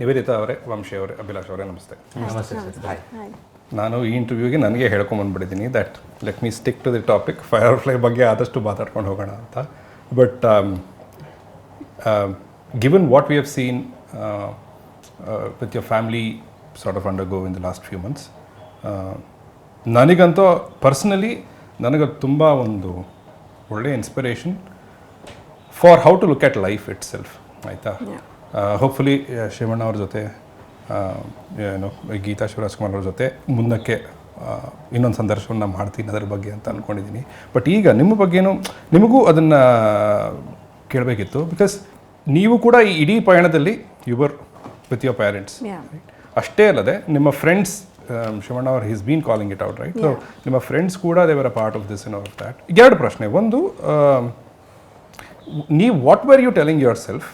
ನಿವೇದಿತಾ ಅವರೇ, ವಂಶಿ ಅವರೇ, ಅಭಿಲಾಷ್ ಅವರೇ, ನಮಸ್ತೆ. ನಮಸ್ತೆ ಸರ್. ಹಾಯ್. ನಾನು ಈ ಇಂಟರ್ವ್ಯೂಗೆ ನನಗೆ ಹೇಳ್ಕೊಂಬಂದ್ಬಿಟ್ಟಿದ್ದೀನಿ that let me stick to the topic Firefly ಬಗ್ಗೆ ಆದಷ್ಟು ಮಾತಾಡ್ಕೊಂಡು ಹೋಗೋಣ ಅಂತ. But given what we have seen with your family sort of undergo in the last few months, ನನಗಂತೂ ಪರ್ಸ್ನಲಿ ನನಗೆ ತುಂಬ ಒಂದು ಒಳ್ಳೆಯ inspiration for how to look at life itself, ಆಯಿತಾ. ಹೋಪ್ಫುಲಿ ಶಿವಣ್ಣ ಅವ್ರ ಜೊತೆ ಏನೋ ಗೀತಾ ಶಿವರಾಜ್ಕುಮಾರ್ ಅವ್ರ ಜೊತೆ ಮುಂದಕ್ಕೆ ಇನ್ನೊಂದು ಸಂದರ್ಶನವನ್ನು ಮಾಡ್ತೀನಿ ಅದರ ಬಗ್ಗೆ ಅಂತ ಅಂದ್ಕೊಂಡಿದ್ದೀನಿ. ಬಟ್ ಈಗ ನಿಮ್ಮ ಬಗ್ಗೆನೂ ನಿಮಗೂ ಅದನ್ನು ಕೇಳಬೇಕಿತ್ತು, ಬಿಕಾಸ್ ನೀವು ಕೂಡ ಈ ಇಡೀ ಪಯಣದಲ್ಲಿ ಯುವರ್ ವಿತ್ ಯುವರ್ ಪೇರೆಂಟ್ಸ್. ಅಷ್ಟೇ ಅಲ್ಲದೆ ನಿಮ್ಮ ಫ್ರೆಂಡ್ಸ್, ಶಿವಣ್ಣ ಅವ್ರು he's been calling it out, right? So ನಿಮ್ಮ ಫ್ರೆಂಡ್ಸ್ ಕೂಡ they were a part of this in of that. ಎರಡು ಪ್ರಶ್ನೆ. ಒಂದು, ನೀವು what were you telling yourself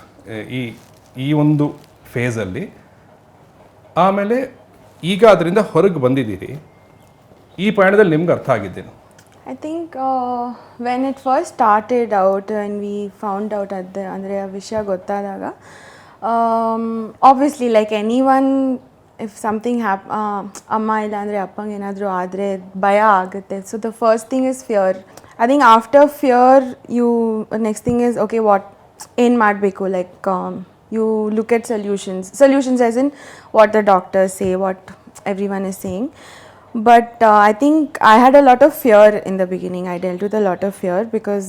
ಈ ಒಂದು ಫೇಸಲ್ಲಿ, ಆಮೇಲೆ ಈಗ ಅದರಿಂದ ಹೊರಗೆ ಬಂದಿದ್ದೀರಿ, ಈ ಪಯಣದಲ್ಲಿ ನಿಮ್ಗೆ ಅರ್ಥ ಆಗಿದ್ದೇನು? I think when it first started out and we found out ಅಂದರೆ ಆ ವಿಷಯ ಗೊತ್ತಾದಾಗ, obviously like anyone, if something ಅಮ್ಮ ಇಲ್ಲ ಅಂದರೆ ಅಪ್ಪಂಗೆ ಏನಾದರೂ ಆದರೆ ಭಯ ಆಗುತ್ತೆ. So the first thing is fear. I think after fear next thing is okay, what ಏನು ಮಾಡಬೇಕು, like you look at solutions as in what the doctors say, what everyone is saying. But I think I had a lot of fear in the beginning. I dealt with a lot of fear because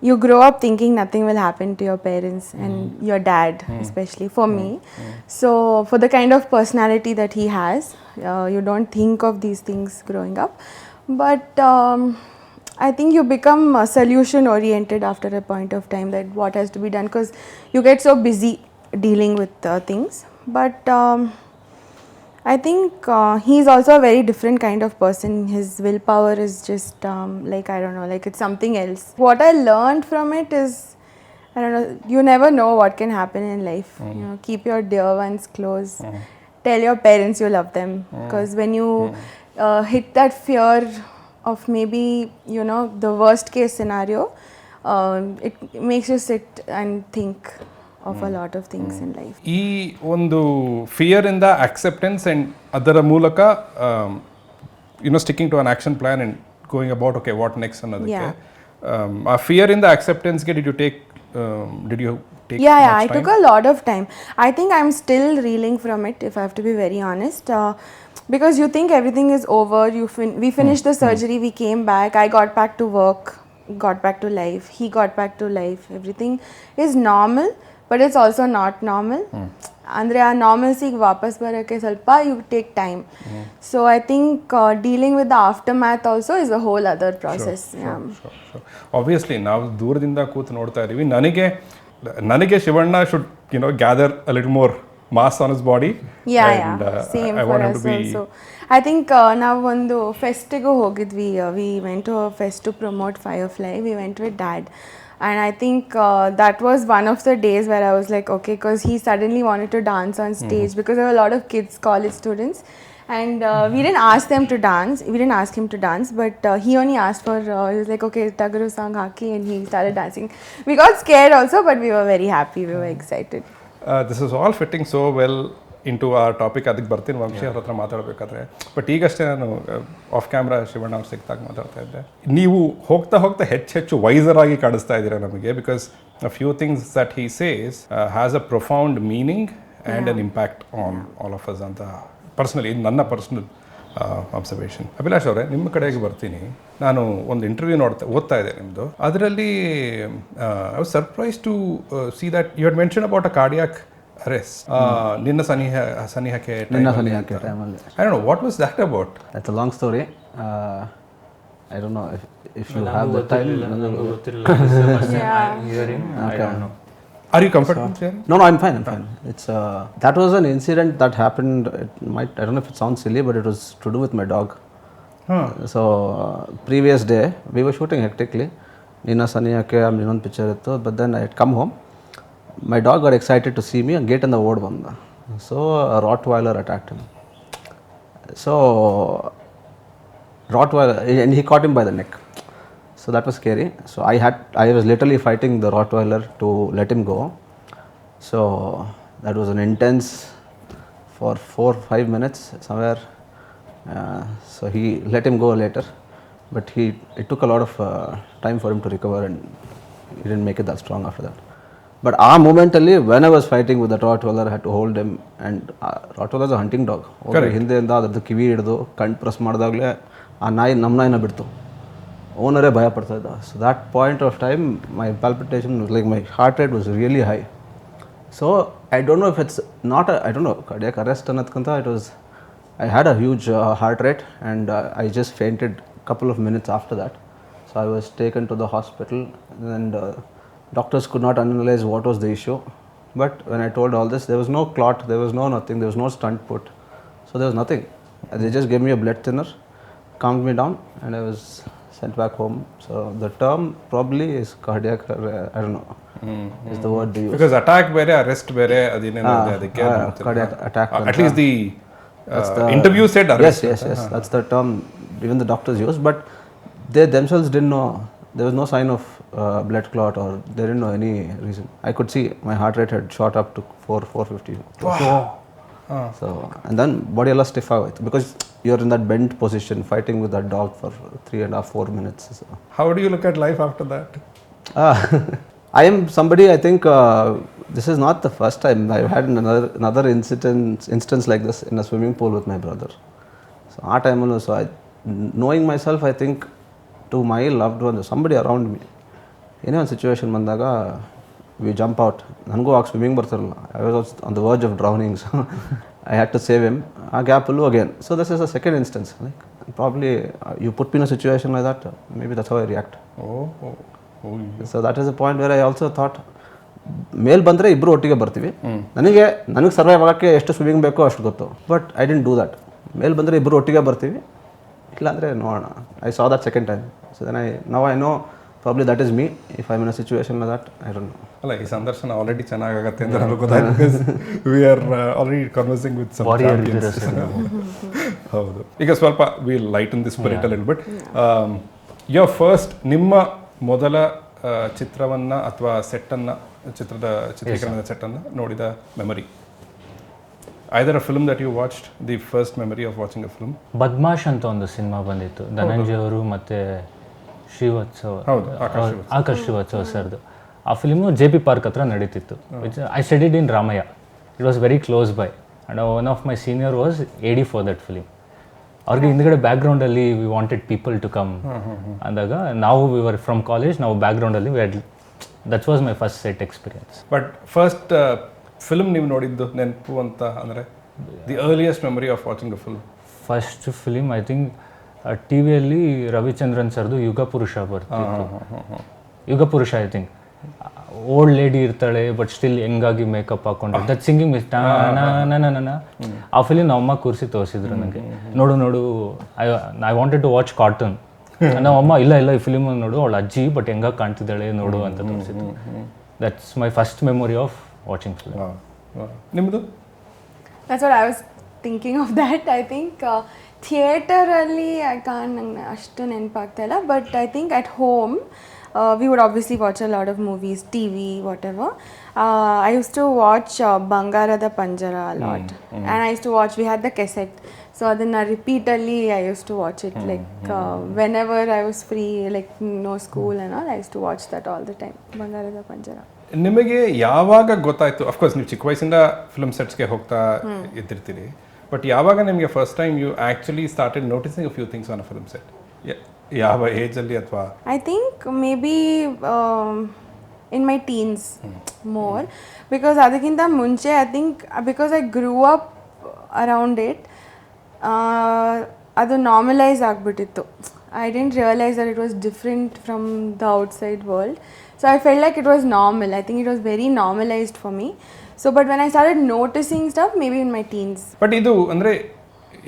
you grow up thinking nothing will happen to your parents and your dad, especially for me. So for the kind of personality that he has, you don't think of these things growing up. But I think you become solution oriented after a point of time, that what has to be done, because you get so busy dealing with things. But I think he's also a very different kind of person. His willpower is just like, I don't know, like it's something else. What I learned from it is, I don't know, you never know what can happen in life. You know, keep your dear ones close. Tell your parents you love them, because when you hit that fear of maybe, you know, the worst case scenario, it makes you sit and think of a lot of things in life. ಈ ಒಂದು fear ಇಂದ acceptance and ಅದರ ಮೂಲಕ sticking to an action plan and going about okay what next ಅನ್ನೋದಕ್ಕೆ, ಆ fear ಇಂದ ಅಕ್ಸೆಪ್ಟೆನ್ಸ್ಗೆ did you take Yeah, I took a lot of time. I think I'm still reeling from it, if I have to be very honest, because you think everything is over. We finished the surgery, we came back, I got back to work, got back to life, he got back to life, everything is normal, but it's also not normal. ಅಂದರೆ ಆ ನಾರ್ಮಲ್ಸಿಗೆ ವಾಪಸ್ ಬರೋಕ್ಕೆ ಸ್ವಲ್ಪ you take time. So I think dealing with the aftermath also is a whole other process. Obviously ನಾವು ದೂರದಿಂದ ಕೂತು ನೋಡ್ತಾ ಇದ್ದೀವಿ. ನನಗೆ Shivanna should gather a little more mass on his body. Same for us also. I think ನಾವು ಒಂದು ಫೆಸ್ಟಿಗೂ ಹೋಗಿದ್ವಿ. We went to a fest to promote Firefly. We went with dad. And I think that was one of the days where I was like, okay, because he suddenly wanted to dance on stage, because there were a lot of kids, college students, and we didn't ask them to dance. We didn't ask him to dance, but he only asked for, he was like, okay, Tagaru song haki, and he started dancing. We got scared also, but we were very happy, we were excited. This is all fitting so well into ಆ topic. ಅದಕ್ಕೆ ಬರ್ತೀನಿ ವಂಶಿ ಅವ್ರ ಹತ್ರ ಮಾತಾಡಬೇಕಾದ್ರೆ. But ಈಗಷ್ಟೇ ನಾನು of camera Shivanna ಅವ್ರು ಸಿಕ್ತಾಗ ಮಾತಾಡ್ತಾ ಇದ್ದೆ. ನೀವು ಹೋಗ್ತಾ ಹೆಚ್ಚು ವೈಸರ್ ಆಗಿ ಕಾಣಿಸ್ತಾ ಇದ್ದೀರಾ ನಮಗೆ, because a few things that he says has a profound meaning and an impact on all of us ಅಂತ ಪರ್ಸ್ನಲಿ, ಇದು ನನ್ನ ಪರ್ಸ್ನಲ್ ಅಬ್ಸರ್ವೇಷನ್. ಅಭಿಲಾಷ್ ಅವರೇ, ನಿಮ್ಮ ಕಡೆಗೆ ಬರ್ತೀನಿ. ನಾನು ಒಂದು ಇಂಟರ್ವ್ಯೂ ಓದ್ತಾ ಇದ್ದೆ ನಿಮ್ಮದು. ಅದರಲ್ಲಿ I was surprise to see that you had mention about a cardiac arrest. ನಿನ್ನ ಸನಿಹಕ್ಕೆ ಟೈಮಲ್ಲಿ I don't know what was that about. That's a long story. I don't know if you have the time. I don't know. Are you comfortable sharing? No, I'm fine. It's that was an incident that happened. I don't know if it sounds silly, but it was to do with my dog. So previous day we were shooting hectically. Nina Saniyake ಇನ್ನೊಂದು picture ಇತ್ತು. But then I had come home. My dog got excited to see me and gate in the ward ಬಂದ. So a Rottweiler attacked him. So Rottweiler, and he caught him by the neck. So that was scary. So I was literally fighting the Rottweiler to let him go. So that was an intense for 4-5 minutes somewhere. So he let him go later, but it took a lot of time for him to recover, and he didn't make it that strong after that. But our momentally, when I was fighting with the Rottweiler, I had to hold him, and Rottweiler is a hunting dog. ಹಿಂದೆಯಿಂದ ಅದ್ರದ್ದು ಕಿವಿ ಹಿಡಿದು ಕಣ್ಣು press ಮಾಡಿದಾಗಲೇ ಆ ನಾಯಿ ನಮ್ಮ ನಾಯಿನ ಬಿಡ್ತು, ಓನರೇ ಭಯ ಪಡ್ತಾ ಇದ್ದ. So that point of time my palpitation like my heart rate was really high. So I don't know if it's not I don't know, cardiac arrest ಅನ್ನೋದಕ್ಕಿಂತ I had a huge heart rate, and I just fainted a couple of minutes after that. So I was taken to the hospital, and doctors could not analyze what was the issue. But when I told all this, there was no clot, there was no nothing, there was no stunt put. So there was nothing. They just gave me a blood thinner, calmed me down, and I was sent back home. So the term probably is cardiac, I don't know, is the word they use. Because attack ಬೇರೆ arrest ಬೇರೆ ಅದೇನೇನೋ ಇದೆ ಅದಕ್ಕೆ cardiac attack. At least the interview said arrest. Yes. That's the term even the doctors use, but they themselves didn't know. There was no sign of blood clot, or they didn't know any reason. I could see my heart rate had shot up to 450. Wow. So, and then body ಎಲ್ಲ stiff ಆಗೋಯ್ತು, because you're in that bent position fighting with that dog for 3.5-4 minutes. So. How do you look at life after that? I am somebody, I think this is not the first time. I've had another instance like this in a swimming pool with my brother. So our time also, knowing myself, I think to my loved ones, somebody around me, ಏನೇ ಒಂದು situation ಬಂದಾಗ V jump out. ನನಗೂ ಆಗ swimming ಬರ್ತಿರಲ್ಲ. I was on the verge of drowning, so I had to save him. ಆ ಗ್ಯಾಪಲ್ಲೂ again. So this is a second instance. Like probably you put me in a situation like that, maybe that's how I react. So that is a point where I also thought, ಮೇಲ್ ಬಂದರೆ ಇಬ್ಬರು ಒಟ್ಟಿಗೆ ಬರ್ತೀವಿ, ನನಗೆ survive ಆಗೋಕ್ಕೆ ಎಷ್ಟು swimming ಬೇಕೋ ಅಷ್ಟು ಗೊತ್ತು. But I didn't do that. ಮೇಲ್ ಬಂದರೆ ಇಬ್ಬರು ಒಟ್ಟಿಗೆ ಬರ್ತೀವಿ, ಇಲ್ಲಾಂದರೆ ನೋಡೋಣ. I saw that second time. So then I know probably that is me. If I'm in a situation like that, I don't know. ಅಲ್ಲ, ಈ ಸಂದರ್ಶನ ಆಲ್ರೆಡಿ ಚೆನ್ನಾಗಾಗತ್ತೆ ಅಂತ ನನಗೆ ಗೊತ್ತಾಯ್ತು, because we are already conversing with some champions. ಹೌದು. ಈಗ ಸ್ವಲ್ಪ we lighten this spirit a little bit. Your first, ನಿಮ್ಮ ಮೊದಲ ಚಿತ್ರವನ್ನು ಅಥವಾ ಸೆಟ್ಟನ್ನು, ಚಿತ್ರೀಕರಣದ ಸೆಟ್ಟನ್ನು ನೋಡಿದ memory, either a film that you watched, the first memory of watching a film? Badmaash ಅಂತ ಒಂದು ಸಿನಿಮಾ ಬಂದಿತ್ತು, ಧನಂಜಯ ಅವರು ಮತ್ತು ಆಕಾಶ್ ಶ್ರೀವತ್ಸವ ಸರ್ದು. ಆ ಫಿಲ್ಮು JP ಪಾರ್ಕ್ ಹತ್ರ ನಡೀತಿತ್ತು. I studied in Ramaiah. It was very close by, and one of my senior was AD for that film. ಅವ್ರಿಗೆ ಹಿಂದ್ಗಡೆ ಬ್ಯಾಕ್ಗ್ರೌಂಡಲ್ಲಿ we wanted people to come ಅಂದಾಗ, ನಾವು ವಿ ವರ್ ಫ್ರಮ್ ಕಾಲೇಜ್, ನಾವು ಬ್ಯಾಕ್ಗ್ರೌಂಡಲ್ಲಿ that was my first set experience. But first film ನೀವು ನೋಡಿದ್ದು ನೆನಪು ಅಂತ ಅಂದರೆ, the earliest memory of watching a film? First film I think ಟಿವಿಯಲ್ಲಿ ರವಿಚಂದ್ರನ್ ಸರ್ದು ಯುಗ ಪುರುಷ ಬರ್ತಿತ್ತು. ಯುಗ Purusha I think old lady ಇರ್ತಾಳೆ ಬಟ್ ಸ್ಟಿಲ್ ಹೆಂಗಾಗಿ ಮೇಕಪ್ ಹಾಕೊಂಡು ದಟ್ ಸಿಂಗಿಂಗ್ ಮಿಸ್ ಆ ಫಿಲಿಮ್ ನಮ್ಮ ಅಮ್ಮ ಕೂರಿಸಿ ತೋರಿಸಿದ್ರು ನನಗೆ. ನೋಡು I wanted to watch cartoon. ನಮ್ಮ ಅಮ್ಮ ಇಲ್ಲ ಈ ಫಿಲಿಮ್ ನೋಡು, ಅವಳು ಅಜ್ಜಿ ಬಟ್ ಹೆಂಗಾಗಿ ಕಾಣ್ತಿದ್ದಾಳೆ ನೋಡು ಅಂತ ತೋರಿಸಿದ್ರು. That's my first memory of watching film. ನಿಮ್ಮದು? That's what I was thinking of that. I think ಥಿಯೇಟರಲ್ಲಿ ನಂಗೆ ಅಷ್ಟು ನೆನಪಾಗ್ತಾ ಇಲ್ಲ, but I think at home we would obviously watch a lot of movies, TV, whatever. I used to watch Bangarada Panjara a lot. And I used to watch, we had the cassette. So adana repeatedly I used to watch it. Like whenever I was free, like no school and all, I used to watch that all the time. Bangarada Panjara. ನಿಮಗೆ ಯಾವಾಗ ಗೊತ್ತಾಯಿತು? Of course ನೀವು ಚಿಕ್ಕ ವಯಸ್ಸಿಂದ film ಸೆಟ್ಸ್ಗೆ ಹೋಗ್ತಾ ಇದ್ದಿರ್ತೀರಿ, but ಯಾವಾಗ ನಿಮಗೆ first time you actually started noticing a few things on a film set? ಯಾವ ಏಜಲ್ಲಿ? ಅಥವಾ I think maybe in my teens more, because ಅದಕ್ಕಿಂತ ಮುಂಚೆ I think because I grew up around it, ಅದು normalise ಆಗಿಬಿಟ್ಟಿತ್ತು. I didn't realize that it was different from the outside world. So I felt like it was normal. I think it was very normalized for me. So but when I started noticing stuff, maybe in my teens. But ಇದು ಅಂದರೆ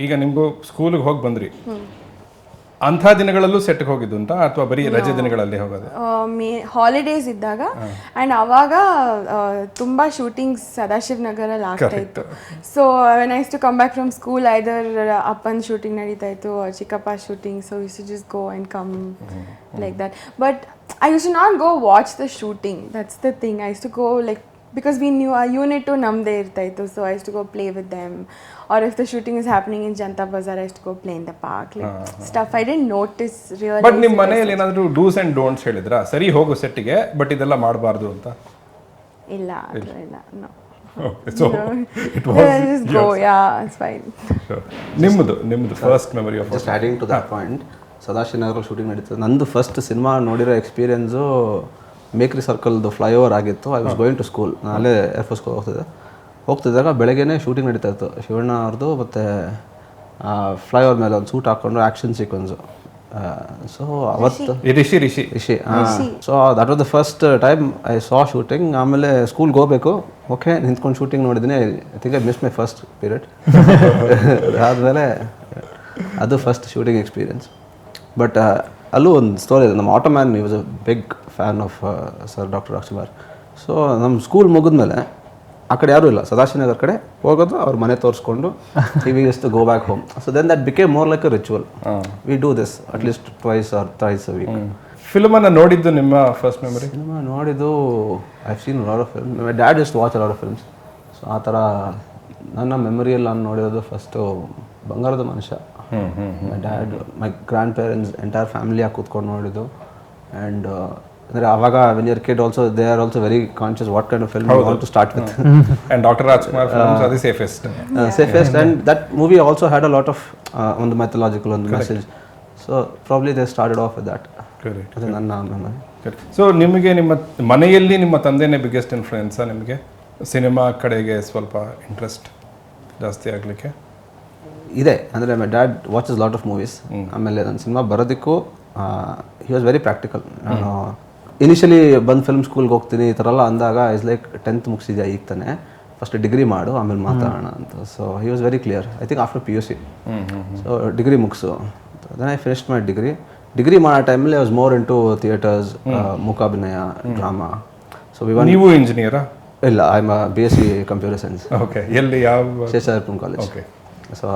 ಈಗ ನಿಮಗೂ ಸ್ಕೂಲಿಗೆ ಹೋಗಿ ಬಂದ್ರಿ, ಅಂಥ ದಿನಗಳಲ್ಲೂ ಸೆಟ್ಗೆ ಹೋಗಿದ್ದು ಅಂತ, ಅಥವಾ ಬರೀ ರಜೆ ದಿನಗಳಲ್ಲಿ ಹೋಗೋದು? ಹಾಲಿಡೇಸ್ ಇದ್ದಾಗ, ಆ್ಯಂಡ್ ಆವಾಗ ತುಂಬ ಶೂಟಿಂಗ್ಸ್ ಸದಾಶಿವ್ ನಗರಲ್ಲಿ ಆಗ್ತಾ ಇತ್ತು. So when I to come back from school, either ಅಪ್ಪನ ಶೂಟಿಂಗ್ ನಡೀತಾ ಇತ್ತು, ಚಿಕ್ಕಪ್ಪ shooting, so you should just go and come like that. But I used to not go watch the shooting, that's the thing. I used to go like because we knew our unit to ನಮ್ಮದೇ ಇರ್ತಾಯಿತ್ತು, so I used to go play with them, or if the shooting is happening in Janta Bazaar I used to go play in the park, like stuff I didn't notice really. But ನಿಮ್ಮ ಮನೆಯಲ್ಲಿ ಏನಾದರೂ dos and don'ts ಹೇಳಿದ್ರಾ, ಸರಿ ಹೋಗು ಸೆಟ್ಟಿಗೆ but ಇದೆಲ್ಲ ಮಾಡಬಾರ್ದು ಅಂತ? ಇಲ್ಲ ಅದು ಇಲ್ಲ, no. So it was just go, yeah, it's fine. ನಿಮ್ಮದು first memory of just adding to that point, ಸದಾಶಿವನಗರಲ್ಲಿ ಶೂಟಿಂಗ್ ನಡೀತದೆ. ನಂದು ಫಸ್ಟ್ ಸಿನಿಮಾ ನೋಡಿರೋ ಎಕ್ಸ್ಪೀರಿಯನ್ಸು ಮೇಕ್ರಿ ಸರ್ಕಲ್ದು ಫ್ಲೈಓವರ್ ಆಗಿತ್ತು. I was going to school, ನಾನು ಅಲ್ಲೇ ಏರ್ಫೋರ್ಸ್ ಹೋಗ್ತಿದ್ದಾಗ ಬೆಳಗ್ಗೆನೇ ಶೂಟಿಂಗ್ ನಡೀತಾ ಇತ್ತು ಶಿವಣ್ಣ ಅವ್ರದ್ದು. ಮತ್ತು ಫ್ಲೈಓವರ್ ಮೇಲೆ ಒಂದು ಸೂಟ್ ಹಾಕ್ಕೊಂಡು ಆ್ಯಕ್ಷನ್ ಸೀಕ್ವೆನ್ಸು. ಸೊ ಅವತ್ತು Rishi so that was the first time I saw shooting. ಆಮೇಲೆ ಸ್ಕೂಲ್ಗೆ ಹೋಗಬೇಕು, ಓಕೆ ನಿಂತ್ಕೊಂಡು ಶೂಟಿಂಗ್ ನೋಡಿದ್ದೀನಿ. I think I miss my first period. ಅದಾದಮೇಲೆ ಅದು ಫಸ್ಟ್ ಶೂಟಿಂಗ್ ಎಕ್ಸ್ಪೀರಿಯನ್ಸ್. ಬಟ್ ಅಲ್ಲೂ ಒಂದು ಸ್ಟೋರಿ ಇದೆ. ನಮ್ಮ auto man he was a big fan of sir doctor Rajkumar. So ನಮ್ಮ ಸ್ಕೂಲ್ ಮುಗಿದ್ಮೇಲೆ ಆ ಕಡೆ ಯಾರೂ ಇಲ್ಲ, ಸದಾಶಿವನಗರ್ ಕಡೆ ಹೋಗೋದು, ಅವ್ರ ಮನೆ ತೋರಿಸ್ಕೊಂಡು we used to go back home. So then that became more like a ritual. We do this at least twice or thrice a week. ಫಿಲ್ಮನ್ನು ನೋಡಿದ್ದು ನಿಮ್ಮ ಫಸ್ಟ್ ಮೆಮರಿ? ಸಿನಿಮಾ ನೋಡಿದ್ದು I seen lot of film. My dad is to watch a lot of films. So ಆ ಥರ ನನ್ನ ಮೆಮರಿಯಲ್ಲಿ ನಾನು ನೋಡಿರೋದು first Bangarada Manushya. My dad, my grandparents, entire ಫ್ಯಾಮಿಲಿಯಾಗಿ ಕೂತ್ಕೊಂಡು ನೋಡಿದ್ದು. ಆ್ಯಂಡ್ ಅಂದರೆ ಆವಾಗ when your kid also they are also very conscious what kind of film you want to start with. And doctor Rajkumar films are the safest. And that movie also had a lot of ಒಂದು mythological ಒಂದು message. So probably they started off with that. ಅದು ನನ್ನ memory. So ನಿಮಗೆ ನಿಮ್ಮ ಮನೆಯಲ್ಲಿ ನಿಮ್ಮ ತಂದೆನೇ biggest influence ನಿಮಗೆ ಸಿನಿಮಾ ಕಡೆಗೆ ಸ್ವಲ್ಪ ಇಂಟ್ರೆಸ್ಟ್ ಜಾಸ್ತಿ ಆಗಲಿಕ್ಕೆ? ಇದೆ. ಅಂದರೆ my dad watches lot of movies. ಆಮೇಲೆ ನನ್ನ ಸಿನಿಮಾ ಬರೋದಕ್ಕೂ ಹಿ ವಾಸ್ ವೆರಿ ಪ್ರಾಕ್ಟಿಕಲ್. ನಾನು ಇನಿಷಿಯಲಿ ಬಂದು ಫಿಲ್ಮ್ ಸ್ಕೂಲ್ಗೆ ಹೋಗ್ತೀನಿ ಈ ಥರ ಎಲ್ಲ ಅಂದಾಗ ಇಸ್ ಲೈಕ್ 10th ಮುಗಿಸಿದ್ಯಾ ಈಗ ತಾನೆ, ಫಸ್ಟ್ ಡಿಗ್ರಿ ಮಾಡು ಆಮೇಲೆ ಮಾತಾಡೋಣ ಅಂತ. So he was very clear. I think after PUC. So degree ಮುಗಿಸು. Then I finished my degree ಮಾಡೋ ಟೈಮಲ್ಲಿ I was more into theatres, ಮೂಕಾಭಿನಯ, ಡ್ರಾಮಾ. ಸೊ ನೀವು ಇಂಜಿನಿಯರಾ? ಇಲ್ಲ, I am BSc computer science. Okay. ಎಲ್ಲಿ, ಯಾವ? ಶೇಷಾದ್ರಿಪುರಂ ಕಾಲೇಜ್. ಓಕೆ. ಸೊ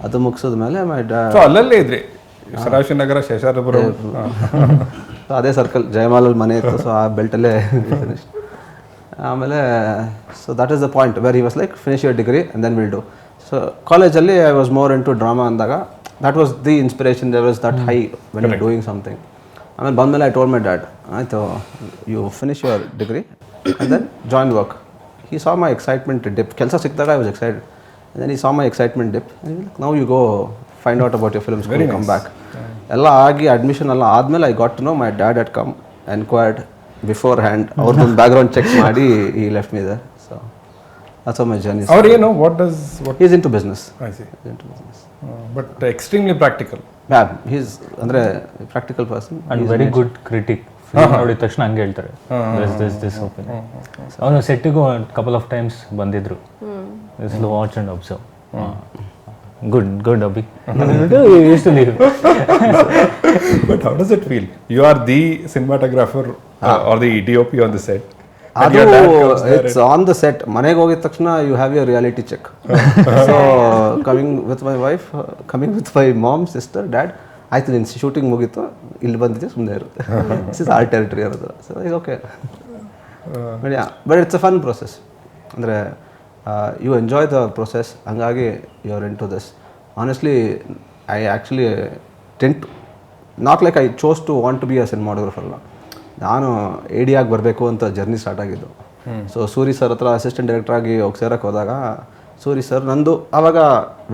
ಅದು ಮುಗಿಸಿದ ಮೇಲೆ ಮೈ ಡ್ಯಾಡ್. ಸೊ ಅಲ್ಲಲ್ಲೇ ಇದ್ರಿ, ಸದಾಶಿವನಗರ, ಶೇಷಾದ್ರಿಪುರಂ. ಅದೇ ಸರ್ಕಲ್, ಜಯಮಾಲಲ್ಲಿ ಮನೆ ಇತ್ತು. ಸೊ ಆ ಬೆಲ್ಟಲ್ಲೇ ಫಿನಿಶ್. ಆಮೇಲೆ so that is the point where he was like finish your degree and then will do. So ಕಾಲೇಜಲ್ಲಿ I was more into drama ಅಂದಾಗ that was the inspiration. There was that high when you doing something. ಆಮೇಲೆ ಬಂದಮೇಲೆ I told my dad, ಆಯಿತು you finish your degree and then join work. He saw my excitement dip. ಕೆಲಸ ಸಿಕ್ಕಿದಾಗ I was excited. And then he saw my excitement dip. And he was like, now you go find out about your film school, come back. ಎಲ್ಲ ಆಗಿ admission ಎಲ್ಲ ಆದಮೇಲೆ I got to know my dad had come enquired beforehand. ಅವ್ರದ್ದೊಂದು background check ಮಾಡಿ ಈ left me there. So that's how my journey. ಅವ್ರು ಏನು, what is into business. But extremely practical. He's ಅಂದರೆ practical person and very good critic. ನೋಡಿದ ತಕ್ಷಣ ಹಂಗೆ ಹೇಳ್ತಾರೆ, ದಿಸ್ ಓಪನ್. ಅವನು ಸೆಟ್ಟಿಗೂ ಕಪಲ್ ಆಫ್ ಟೈಮ್ಸ್ ಬಂದಿದ್ರು. Watch and observe. Good Abhi. But how does it feel? You are the cinematographer or the DOP on the set. ಅದು it's on the set. ಮನೆಗೆ ಹೋಗಿದ ತಕ್ಷಣ you have your reality check. So coming with my wife, coming with my mom, sister, dad, ಆಯ್ತು ನಿನ್ನ shooting ಮುಗೀತು, ಇಲ್ಲಿ ಬಂದಿದ್ದೆ, ಸುಮ್ಮನೆ ಇರುತ್ತೆ. ದಿಸ್ ಇಸ್ ಆರ್ ಟೆರಿಟರಿ ಅನ್ನೋದು. ಸೊ ಈಗ okay. But it's a fun process. ಅಂದರೆ ಯು ಎಂಜಾಯ್ ದ ಪ್ರೊಸೆಸ್. ಹಂಗಾಗಿ you are in to this. Honestly I actually tend not like I chose to want to be a cinematographer ಅಲ್ಲ. ನಾನು AD ಆಗಿ ಬರಬೇಕು ಅಂತ journey start ಆಗಿದ್ದು. So Suri sir ಹತ್ರ assistant director ಆಗಿ ಹೋಗಿ ಸೇರಕ್ಕೆ ಹೋದಾಗ ಸೂರಿ ಸರ್ ನಂದು ಆವಾಗ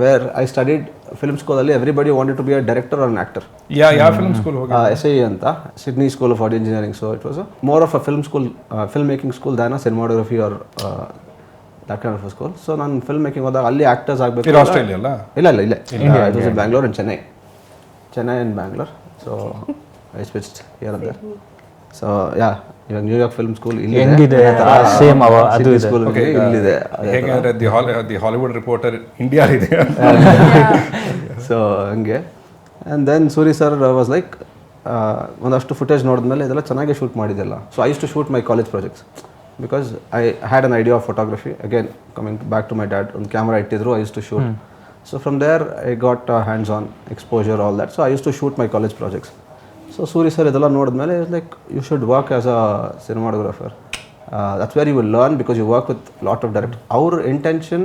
ವೇರ್ ಐ ಸ್ಟಡಿಡ್ ಫಿಲ್ಮ್ ಸ್ಕೂಲಲ್ಲಿ everybody wanted to be a director or an actor. ಯಾವ ಫಿಲ್ಮ್ ಸ್ಕೂಲ್? SIE ಅಂತ, Sydney school of audio engineering. So it was more of a film school, film making school than a cinematography or that kind of school. So ನಾನು film making ಹೋದಾಗ ಅಲ್ಲಿ actors ಆಗಬೇಕು. Australia ಅಲ್ಲ? ಇಲ್ಲ it was in Bangalore and Chennai and Bangalore. So I switched here and there. So yeah, ಇವಾಗ New York film school ಇಲ್ಲಿ ಹೆಂಗಿದೆ same ಅದು ಸ್ಕೂಲ್ ಇಲ್ಲಿದೆ. ಹೇಗೆ ದಿ ಹಾಲಿವುಡ್ ರಿಪೋರ್ಟರ್ ಇಂಡಿಯಾ ಇದೆ. ಸೊ ಹಂಗೆ. And then Suri sir was like ಒಂದಷ್ಟು ಫುಟೇಜ್ ನೋಡಿದ್ಮೇಲೆ ಇದೆಲ್ಲ ಚೆನ್ನಾಗಿ ಶೂಟ್ ಮಾಡಿದ್ದೆಲ್ಲ. So I used to shoot my college projects because I had an idea of photography. Again coming back to my dad, ಒಂದು camera ಇಟ್ಟಿದ್ರು, I used to shoot. So from there I got hands on exposure, all that. So I used to shoot my college projects. So Suri sir ಇದೆಲ್ಲ ನೋಡಿದ್ಮೇಲೆ like you should work as a cinematographer. that's where you will learn because you work with a lot of directors. Our intention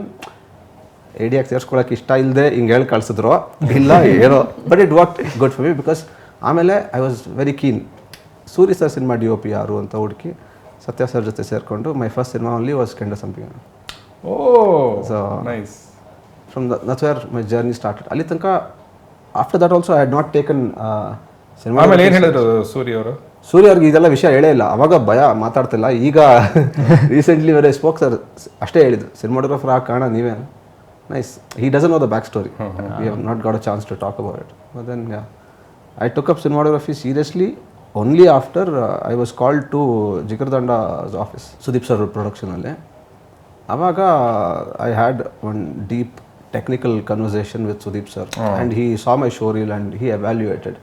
ADX ಸೇರಿಸ್ಕೊಳ್ಳೋಕೆ ಇಷ್ಟ ಇಲ್ಲದೆ ಹಿಂಗೆ ಹೇಳಿ ಕಳಿಸಿದ್ರು ಇಲ್ಲ ಏನೋ, but it work good for me because ಆಮೇಲೆ I was very keen. Suri sir cinema DOP ಯಾರು ಅಂತ ಹುಡುಕಿ ಸತ್ಯ ಸರ್ ಜೊತೆ ಸೇರಿಕೊಂಡು my first cinema only was Kendasampige. So nice. From that's where my journey started. ಅಲ್ಲಿ ತನಕ after that also I had not taken cinema. ಆಮೇಲೆ ಏನು ಹೇಳಿದ್ರು ಸೂರಿ ಅವರು? ಸೂರ್ಯ ಅವ್ರಿಗೆ ಇದೆಲ್ಲ ವಿಷಯ ಹೇಳೇ ಇಲ್ಲ, ಅವಾಗ ಭಯ ಮಾತಾಡ್ತಿಲ್ಲ. ಈಗ ರೀಸೆಂಟ್ಲಿ ವೆರಿ ಸ್ಪೋಕ್ ಸರ್ ಅಷ್ಟೇ ಹೇಳಿದ್ರು, ಸಿನಿಮಾಟೋಗ್ರಾಫರ್ ಆಗಿ ಕಾರಣ ನೀವೇ. Nice. He doesn't know the back story. We have not got a chance to talk about it. But then I took up cinematography seriously only after I was called to Jigarthanda's office, Sudeep sir ಪ್ರೊಡಕ್ಷನಲ್ಲಿ. ಆವಾಗ I had one deep technical conversation with Sudeep sir and he saw my show reel and he evaluated.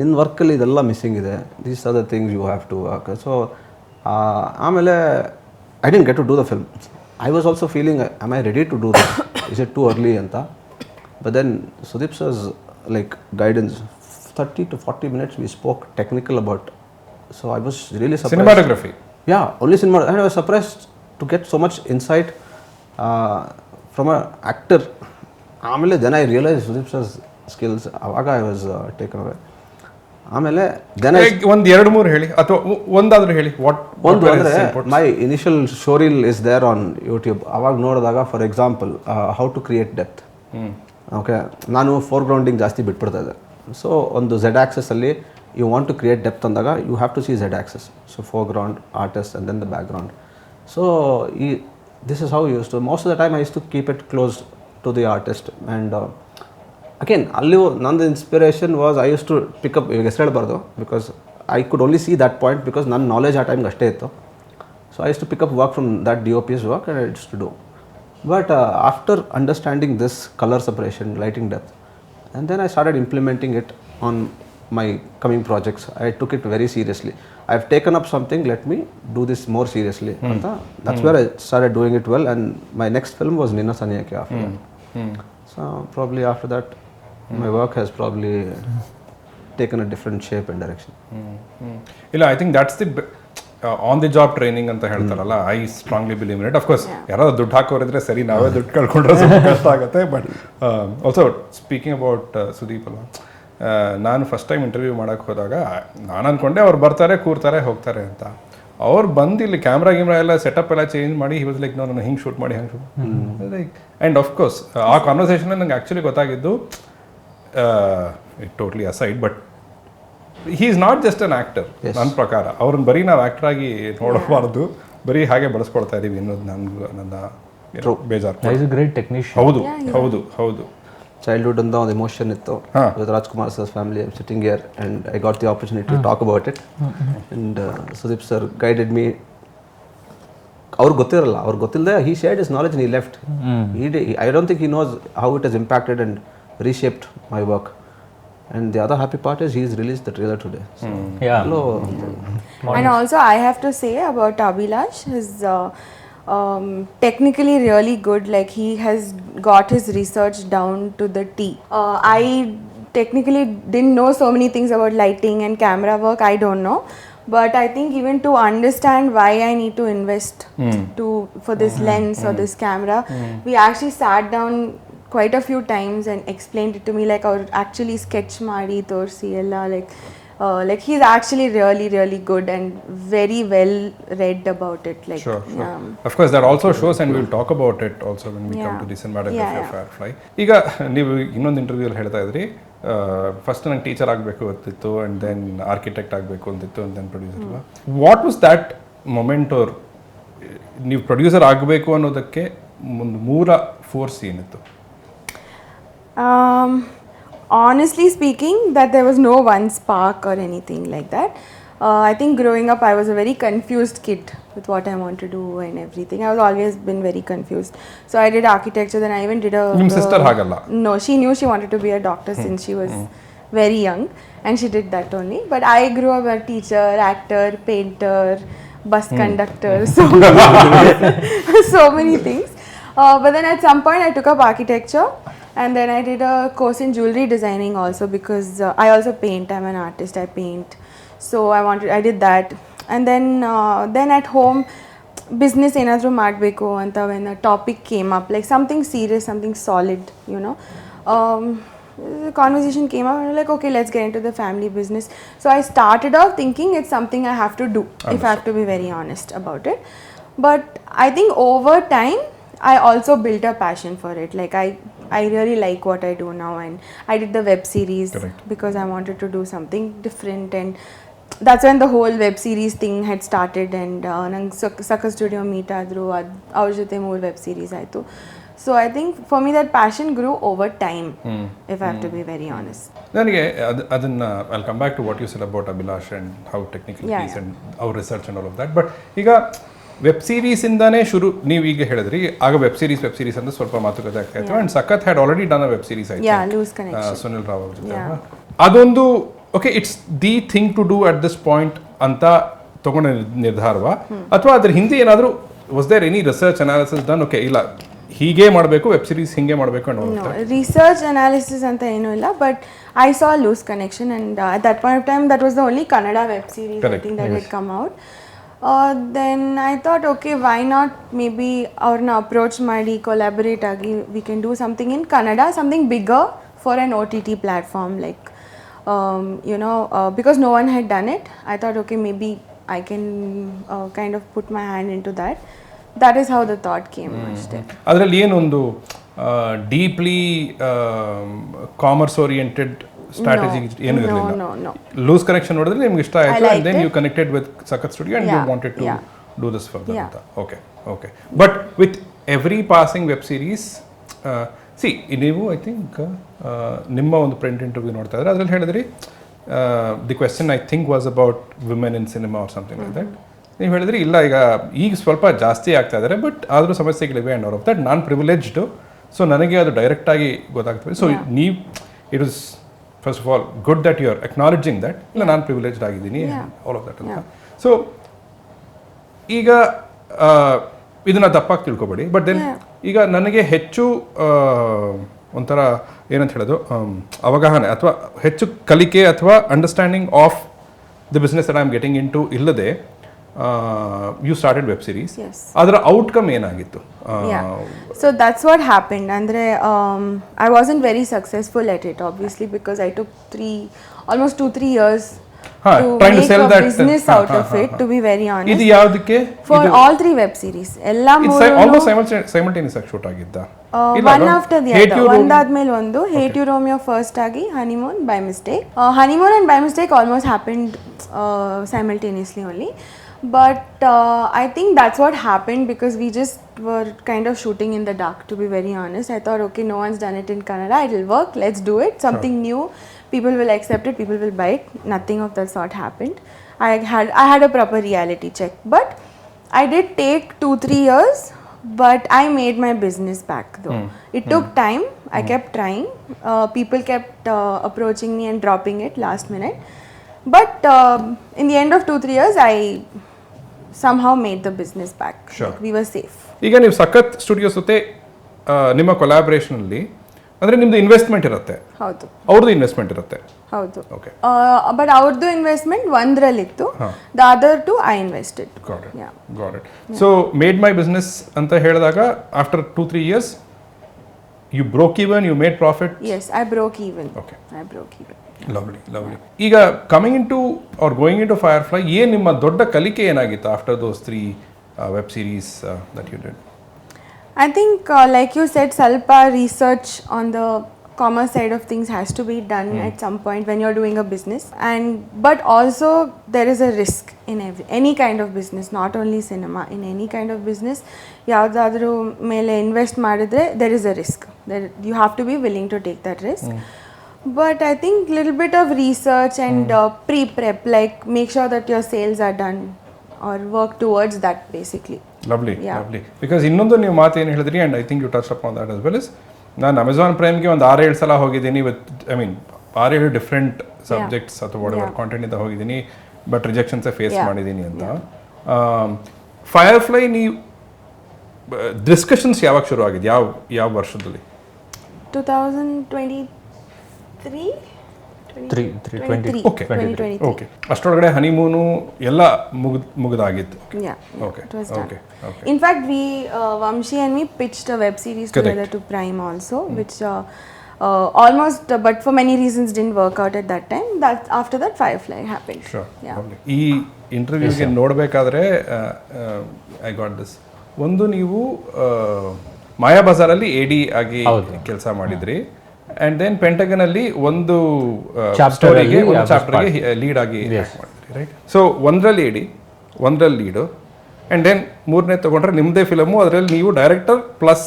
In ವರ್ಕಲ್ಲಿ ಇದೆಲ್ಲ missing ಇದೆ, these are the things you have to work. So ಆಮೇಲೆ I didn't get to do the film. I was also feeling am I ready to do this, is it too early ಅಂತ. But then Sudeep sir's like guidance 30 to 40 minutes we spoke technical about. So I was really surprised. Cinematography? Yeah, only cinema. And I was surprised to get so much insight from an actor. ಆಮೇಲೆ then I realized Sudeep sir's skills. ಆವಾಗ I was taken away. ಆಮೇಲೆ then ಒಂದು ಎರಡು ಮೂರು ಹೇಳಿ ಅಥವಾ ಒಂದಾದ್ರೂ ಹೇಳಿ. ಒಂದು ಅಂದರೆ my initial show reel is there on YouTube. ಅವಾಗ ನೋಡಿದಾಗ for example how to create depth. Okay, ನಾನು ಫೋರ್ಗ್ರೌಂಡಿಂಗ್ ಜಾಸ್ತಿ ಬಿಟ್ಬಿಡ್ತಾ ಇದ್ದೆ. ಸೊ ಒಂದು Z axis ಅಲ್ಲಿ you want to create depth ಅಂದಾಗ you have to see Z axis. So foreground, artist and then the background. So this is how used to most of the time I used to keep it close to the artist. And again ಅಲ್ಲಿ ನಂದು inspiration was I used to pick up, ಇವಾಗ ಹೆಸರು ಹೇಳ್ಬಾರ್ದು because I could only see that point because ನನ್ನ knowledge ಆ ಟೈಮ್ಗೆ ಅಷ್ಟೇ ಇತ್ತು. So I used to pick up work from that DOP's work and I used to do. But after understanding this color separation, lighting depth, and then I started implementing it on my coming projects. I took it very seriously. I've taken up something, let me do this more seriously. That's where I started doing it well, and my next film was Ninna Saniyake after that. So probably after that, my work has probably taken a different shape and direction. ಇಲ್ಲ, I think that's the on the job training ಅಂತ ಹೇಳ್ತಾರಲ್ಲ, I strongly believe in it. Of course ಯಾರಾದ್ರೂ ದುಡ್ಡು ಹಾಕೋರಿದ್ರೆ ಸರಿ, ನಾವೇ ದುಡ್ಡು ಕಳ್ಕೊಂಡ್ರೆ ಸ್ವಲ್ಪ ಕಷ್ಟ ಆಗುತ್ತೆ. But also speaking about Sudeep ಅಲ್ಲ, ನಾನು ಫಸ್ಟ್ ಟೈಮ್ ಇಂಟರ್ವ್ಯೂ ಮಾಡೋಕ್ಕೆ ಹೋದಾಗ ನಾನು ಅಂದ್ಕೊಂಡೆ ಅವ್ರು ಬರ್ತಾರೆ, ಕೂರ್ತಾರೆ, ಹೋಗ್ತಾರೆ ಅಂತ. ಅವ್ರು ಬಂದು ಇಲ್ಲಿ ಕ್ಯಾಮ್ರಾ ಎಲ್ಲ ಸೆಟಪ್ ಎಲ್ಲ ಚೇಂಜ್ ಮಾಡಿ ಹಿ ವಾಸ್ ಲೈಕ್ ನಾನು ಹಿಂಗೆ ಶೂಟ್ ಮಾಡಿ ಹಂಗೆ ಶೂಟ್ ಲೈಕ್. ಆ್ಯಂಡ್ ಆಫ್ಕೋರ್ಸ್ ಆ ಕಾನ್ವರ್ಸೇಷನ್ ನಂಗೆ ಆ್ಯಕ್ಚುಲಿ ಗೊತ್ತಾಗಿದ್ದು, it totally aside, but he is not just an actor. ನನ್ನ ಪ್ರಕಾರ ಅವ್ರನ್ನ ಬರೀ ನಾವು ಆ್ಯಕ್ಟರ್ ಆಗಿ ನೋಡಬಾರ್ದು, ಬರೀ ಹಾಗೆ ಬಳಸ್ಕೊಳ್ತಾ ಇದೀವಿ ಅನ್ನೋದು ನನ್ನ ಬೇಜಾರು. Great technician. ಹೌದು ಹೌದು ಹೌದು. ಚೈಲ್ಡ್ಹುಡ್ ಅಂತ ಒಂದು ಎಮೋಷನ್ ಇತ್ತು with Rajkumar sir's family. I am sitting here and I got the opportunity to talk about it. And Sudeep sir guided me. ಅವ್ರಿಗೆ ಗೊತ್ತಿರಲ್ಲ, ಅವ್ರಿಗೆ ಗೊತ್ತಿಲ್ಲದೆ he shared his knowledge and he left. I don't think he knows how it has impacted and reshaped my work. And the other happy part is he's released the trailer today. So, yeah. Hello. And also I have to say about Abhilash, he's technically really good. Like he has got his research down to the T. I technically didn't know so many things about lighting and camera work. I don't know. But I think even to understand why I need to invest for this lens or this camera, we actually sat down quite a few times and explained it to me, like our actually sketch ಮಾಡಿ ತೋರಿಸಿ ಎಲ್ಲ, like he's actually really good and very well read about it. Like sure. Of course that also shows, and we'll talk about it also when we come to the cinematography of Firefly. ಈಗ ನೀವು ಇನ್ನೊಂದು ಇಂಟರ್ವ್ಯೂಲ್ಲಿ ಹೇಳ್ತಾ ಇದ್ರಿ, first ನಂಗೆ teacher ಆಗಬೇಕು ಅಂತಿತ್ತು, and then architect ಆಗಬೇಕು ಅಂತಿತ್ತು, and then producer. What was that moment? ಅವ್ರು ನೀವು ಪ್ರೊಡ್ಯೂಸರ್ ಆಗಬೇಕು ಅನ್ನೋದಕ್ಕೆ ಒಂದು ಮೂಲ ಫೋರ್ಸ್ ಏನಿತ್ತು? Honestly speaking, that there was no one spark or anything like that. I think growing up I was a very confused kid with what I want to do and everything. I was always been very confused. So I did architecture, then I even did a... Your sister hagalla? No, she knew she wanted to be a doctor since she was very young, and she did that only. But I grew up a teacher, actor, painter, bus conductor, so many things. But then at some point I took up architecture. And then I did a course in jewelry designing also, because I also paint. I'm an artist, I paint. So I did that. And then at home, business ಏನಾದರೂ ಮಾಡಬೇಕು ಅಂತ when a topic came up like something serious something solid YONO conversation came up and I'm like, okay, let's get into the family business. So I started off thinking it's something I have to do, if I have to be very honest about it. But I think over time I also built a passion for it. Like I really like what I do now, and I did the web series because I wanted to do something different, and that's when the whole web series thing had started. And ನಂಗೆ ಸಕ್ಕ studio meet ಆದರು, ಅವ್ರ ಜೊತೆ 3 web series ಆಯಿತು. So I think for me that passion grew over time, if I have to be very honest. ನನಗೆ ಅದನ್ನ I'll come back to what you said about Abhilash and how technical it is and our research and all of that. But ಈಗ web series ಇಂದಾನೇ ಶುರು, ನೀವು ಈಗ ಹೇಳಿದ್ರಿ ಆಗ web series ಅಂತ ಸ್ವಲ್ಪ ಮಾತುಕತೆ ಆಗ್ತಾ ಇತ್ತು. ಅಂಡ್ ಸಖತ್ had already done a web series ಆಯ್ತು ಸುನಿಲ್ ರಾವ್ ಅವ್ರ ಜೊತೆ. ಅದೊಂದು okay, it's the thing to do at this point ಅಂತ ತಗೊಂಡ ನಿರ್ಧಾರವಾ, ಅಥವಾ ಅದ್ರ ಹಿಂದೆ ಏನಾದರೂ was there any research analysis done? Okay, ಇಲ್ಲ ಹೀಗೆ ಮಾಡಬೇಕು, ವೆಬ್ ಸೀರೀಸ್ ಹಿಂಗೆ ಮಾಡಬೇಕು ಅನ್ನೋ ರಿಸರ್ಚ್ ಅನಾಲಿಸಿಸ್ ಅಂತ ಏನೂ ಇಲ್ಲ. But I saw loose connection, and at that point of time that was the only Kannada web series I think that had come out. Then I thought, okay, why not maybe ಅವ್ರನ್ನ approach ಮಾಡಿ collaborate ಆಗಿ we can do something in Kannada, something bigger for an OTT platform, like because no one had done it. I thought, okay, maybe I can kind of put my hand into that. That is how the thought came. ಅಷ್ಟೇ. ಅದರಲ್ಲಿ ಏನೊಂದು deeply commerce oriented strategy ಏನು ಇರಲಿಲ್ಲ. Loose connection ನೋಡಿದ್ರೆ ನಿಮ್ಗೆ ಇಷ್ಟ ಆಯಿತು, and then you connected with Sakkath studio and you wanted to do this further ಅಂತ. Okay. But with every passing web series, see ನೀವು ಐ ಥಿಂಕ್ ನಿಮ್ಮ ಒಂದು ಪ್ರಿಂಟ್ ಇಂಟರ್ವ್ಯೂ ನೋಡ್ತಾ ಇದ್ರೆ ಅದ್ರಲ್ಲಿ ಹೇಳಿದ್ರಿ the question I think was about women in cinema or something like that. ನೀವು ಹೇಳಿದ್ರಿ ಇಲ್ಲ ಈಗ ಸ್ವಲ್ಪ ಜಾಸ್ತಿ ಆಗ್ತಾ ಇದ್ದಾರೆ, ಬಟ್ ಆದರೂ ಸಮಸ್ಯೆಗಳಿವೆ ಅಂಡ್ ಆಲ್ ಆಫ್ ದಟ್. ನಾನ್ ಪ್ರಿವಿಲೇಜ್ಡು, ಸೊ ನನಗೆ ಅದು ಡೈರೆಕ್ಟಾಗಿ ಗೊತ್ತಾಗ್ತದೆ. ಸೊ ನೀವು it is first of all good that you are acknowledging that ಇಲ್ಲ ನಾನು ಪ್ರಿವಿಲೇಜ್ಡ್ ಆಗಿದ್ದೀನಿ ಆಲ್ ಆಫ್ ದಟ್ ಅಂತ. ಸೊ ಈಗ ಇದನ್ನ ತಪ್ಪಾಗಿ ತಿಳ್ಕೊಬೇಡಿ, ಬಟ್ ದೆನ್ ಈಗ ನನಗೆ ಹೆಚ್ಚು ಒಂಥರ ಏನಂತ ಹೇಳೋದು ಅವಗಾಹನೆ ಅಥವಾ ಹೆಚ್ಚು ಕಲಿಕೆ ಅಥವಾ understanding of the business that I am getting into ಇಲ್ಲದೆ you started web series. Yes. ಅದರ ಔಟ್ಕಮ್ ಏನಾಗಿತ್ತು? So that's what happened. Andre I wasn't very successful at it, obviously, because I took almost 2-3 years to trying to make sell a that business out of it, to be very honest. ಇದು ಯಾವುದಕ್ಕೆ? For all 3 web series. ಎಲ್ಲ ಮೂರು almost simultaneous ಆಗಿ shoot ಆಗಿದ್ದ? One after the other. ಒಂದಾದ್ಮೇಲೆ ಒಂದು. Hate You Romeo first ಆಗಿ, Honeymoon by mistake. Honeymoon and by mistake almost happened simultaneously only. But I think that's what happened because we just were kind of shooting in the dark, to be very honest. I thought, okay, no one's done it in Kannada, it'll work, let's do it. Something new, people will accept it, people will buy it. Nothing of that sort happened. I had a proper reality check. But I did take 2-3 years, but I made my business back though. It took time. I kept trying. People kept approaching me and dropping it last minute. But in the end of 2-3 years, I somehow made the business back. Sure. Like we were safe. ಈಗ ನೀವು ಸಖತ್ studios ಜೊತೆ ನಿಮ್ಮ ಕೊಲಾಬ್ರೇಷನಲ್ಲಿ ಅಂದರೆ ನಿಮ್ಮದು investment ಇರುತ್ತೆ, ಹೌದು, ಅವ್ರದ್ದು ಇನ್ವೆಸ್ಟ್ಮೆಂಟ್ ಇರುತ್ತೆ, ಹೌದು. ಓಕೆ. ಬಟ್ ಅವ್ರದ್ದು ಇನ್ವೆಸ್ಟ್ಮೆಂಟ್ ಒಂದರಲ್ಲಿತ್ತು, the other two I invested. Got it. So made my business ಅಂತ ಹೇಳಿದಾಗ after 2-3 years you broke even, you made profit? Yes, I broke even. Okay. I broke even. Lovely. ಈಗ coming in to or going in to Firefly, ಏನು ನಿಮ್ಮ ದೊಡ್ಡ ಕಲಿಕೆ ಏನಾಗಿತ್ತು after those 3 web series that you did? I think like you said, ಸ್ವಲ್ಪ research on the commerce side of things has to be done at some point when you're doing a business, but also there is a risk in any kind of business, not only cinema, in any kind of business. ಯಾವುದಾದ್ರೂ ಮೇಲೆ invest ಮಾಡಿದ್ರೆ there is a risk. You have to be willing to take that risk. But I think little bit of research and pre-prep, like make sure that your sales are done or work towards that basically. Lovely. Because ಇನ್ನೊಂದು ನೀವು ಮಾತು ಏನು ಹೇಳಿದ್ರಿ, and I think you touch up on that as well is, ನಾನು Amazon ಪ್ರೈಮ್ಗೆ ಒಂದು 6-7 ಸಲ ಹೋಗಿದ್ದೀನಿ with I mean 6-7 different subjects ಅಥವಾ ವಾಟ್ ಕಾಂಟೆಂಟಿಂದ ಹೋಗಿದ್ದೀನಿ, ಬಟ್ ರಿಜೆಕ್ಷನ್ಸೇ ಫೇಸ್ ಮಾಡಿದ್ದೀನಿ ಅಂತ. ಫೈರ್ಫ್ಲೈ ನೀವು ಡಿಸ್ಕಷನ್ಸ್ ಯಾವಾಗ ಶುರು ಆಗಿದೆ, ಯಾವ ವರ್ಷದಲ್ಲಿ? 2023. 2023. ಓಕೆ ಓಕೆ ಅಷ್ಟರೊಳಗಡೆ ಹನಿಮೂನು ಎಲ್ಲ ಮುಗಿದಾಗಿತ್ತು. Yeah, Okay, it was done. okay, okay. In fact, we, Vamshi and me pitched a web series Correct. together to Prime also, which almost, but for many reasons didn't work out at that time. That after that, Firefly happened. Sure. Yeah. ಈ ಇಂಟರ್ವ್ಯೂಗೆ ನೋಡಬೇಕಾದ್ರೆ I got this. ಒಂದು ನೀವು ಮಾಯಾ ಬಜಾರಲ್ಲಿ AD ಆಗಿ ಕೆಲಸ ಮಾಡಿದ್ರಿ, and then ಪೆಂಟಗನಲ್ಲಿ ಒಂದು ಸ್ಟೋರಿಗೆ ಒಂದು ಚಾಪ್ಟರ್ಗೆ lead ಆಗಿ ಮಾಡಿದ್ರಿ, ರೈಟ್? ಸೊ ಒಂದರಲ್ಲಿ AD, ಒಂದರಲ್ಲಿ ಲೀಡು, ಆ್ಯಂಡ್ ದೆನ್ ಮೂರನೇ ತೊಗೊಂಡ್ರೆ ನಿಮ್ಮದೇ ಫಿಲಮು, ಅದರಲ್ಲಿ ನೀವು ಡೈರೆಕ್ಟರ್ ಪ್ಲಸ್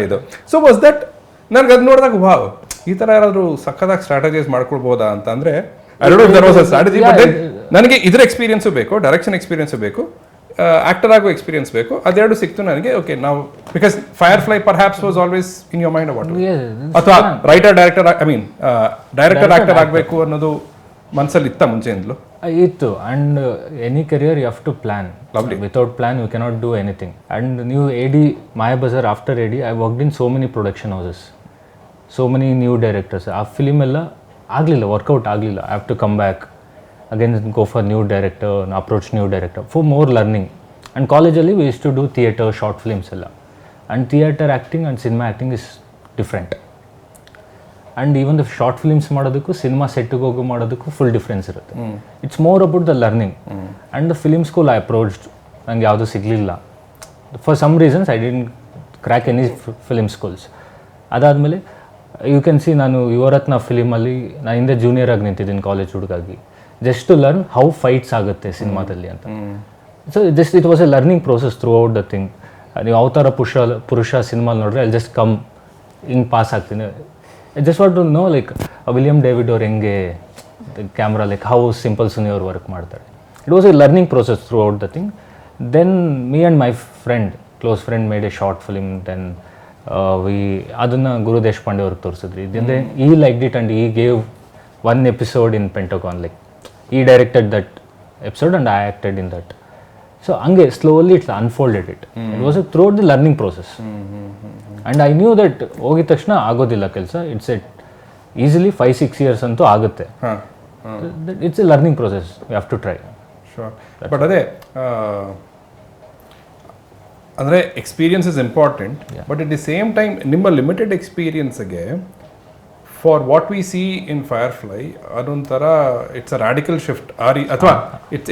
ಇದು. ಸೊ ವಾಸ್ ದಟ್, ನನಗೆ ಅದು ನೋಡಿದಾಗ ವಾವ್, ಈ ಥರ ಯಾರಾದರೂ ಸಕ್ಕದಾಗಿ ಸ್ಟ್ರಾಟಜೈಸ್ ಮಾಡ್ಕೊಳ್ಬೋದಾ ಅಂತ. ಅಂದರೆ I don't know if there was a strategy, but then ನನಗೆ ಇದ್ರ ಎಕ್ಸ್ಪೀರಿಯನ್ಸು ಬೇಕು, ಡೈರೆಕ್ಷನ್ ಎಕ್ಸ್ಪೀರಿಯನ್ಸು ಬೇಕು, ಆಕ್ಟರ್ ಆಗೋ ಎಕ್ಸ್ಪೀರಿಯನ್ಸ್ ಬೇಕು, ಅದೆರಡು ಸಿಕ್ತು ನನಗೆ. ಓಕೆ, ನಾವು because Firefly perhaps was always in your mind about, ಅಥವಾ writer director, I mean director actor ಆಗಬೇಕು ಅನ್ನೋದು ಮನಸ್ಸಲ್ಲಿ ಇತ್ತ ಮುಂಚೆಯಿಂದಲೂ? ಇತ್ತು. And any career you have to plan. Without plan you cannot do anything. And ನೀವು AD Maya Bazaar, after AD I worked in so many production houses, so many new directors. ಆ film ಎಲ್ಲ ಆಗಲಿಲ್ಲ, ವರ್ಕೌಟ್ ಆಗಲಿಲ್ಲ. I have to come back again, go for new director, approach new director for more learning. And ಕಾಲೇಜಲ್ಲಿ we used to do theatre, short films ಎಲ್ಲ. And theatre acting and cinema acting is different. And even the short films ಮಾಡೋದಕ್ಕೂ cinema ಸೆಟ್ಟಿಗೆ ಹೋಗಿ ಮಾಡೋದಕ್ಕೂ full difference ಇರುತ್ತೆ. It's more about the learning. And the film school I approached, ನಂಗೆ ಯಾವುದೂ ಸಿಗಲಿಲ್ಲ. For some reasons I didn't crack any film schools. ಅದಾದಮೇಲೆ you can see, ನಾನು ಯುವರತ್ನ ಫಿಲಿಮಲ್ಲಿ ನಾನು ಹಿಂದೆ ಜೂನಿಯರ್ ಆಗಿ ನಿಂತಿದ್ದೀನಿ ಕಾಲೇಜ್ ಹುಡುಗಾಗಿ, just to learn how fights ಆಗುತ್ತೆ ಸಿನಿಮಾದಲ್ಲಿ ಅಂತ. So just it was a learning process throughout the thing. ನೀವು ಅವತಾರ ಪುರುಷ ಸಿನಿಮಾ ನೋಡಿದ್ರೆ ಅಲ್ಲಿ ಜಸ್ಟ್ ಕಮ್ ಹಿಂಗೆ ಪಾಸ್ ಆಗ್ತೀನಿ. I just want to know like William David ಅವ್ರು ಹೆಂಗೆ camera, like how simple Suni ಅವ್ರು ವರ್ಕ್ ಮಾಡ್ತಾರೆ. It was a learning process throughout the thing. Then me and my friend, close friend, made a short film. Then ಅದನ್ನು ಗುರು ದೇಶಪಾಂಡೆ ಅವ್ರಿಗೆ ತೋರಿಸಿದ್ರಿ. Then he like it and he gave one episode in Pentagon. Like he directed that episode and I acted in that. So hangge slowly it's unfolded it. It was throughout the learning process. And I knew that ಹೋಗಿದ ತಕ್ಷಣ ಆಗೋದಿಲ್ಲ ಕೆಲಸ. It's easily 5-6 years ಅಂತೂ ಆಗುತ್ತೆ. It's a learning process. You have to try. Sure. But ಅದೇ ಅಂದರೆ experience is important, but at the same time ನಿಮ್ಮ limited ಎಕ್ಸ್ಪೀರಿಯನ್ಸ್ಗೆ for what we see in Firefly ಅದೊಂಥರ ಇಟ್ಸ್ ಅ ರಾಡಿಕಲ್ ಶಿಫ್ಟ್, ಅಥವಾ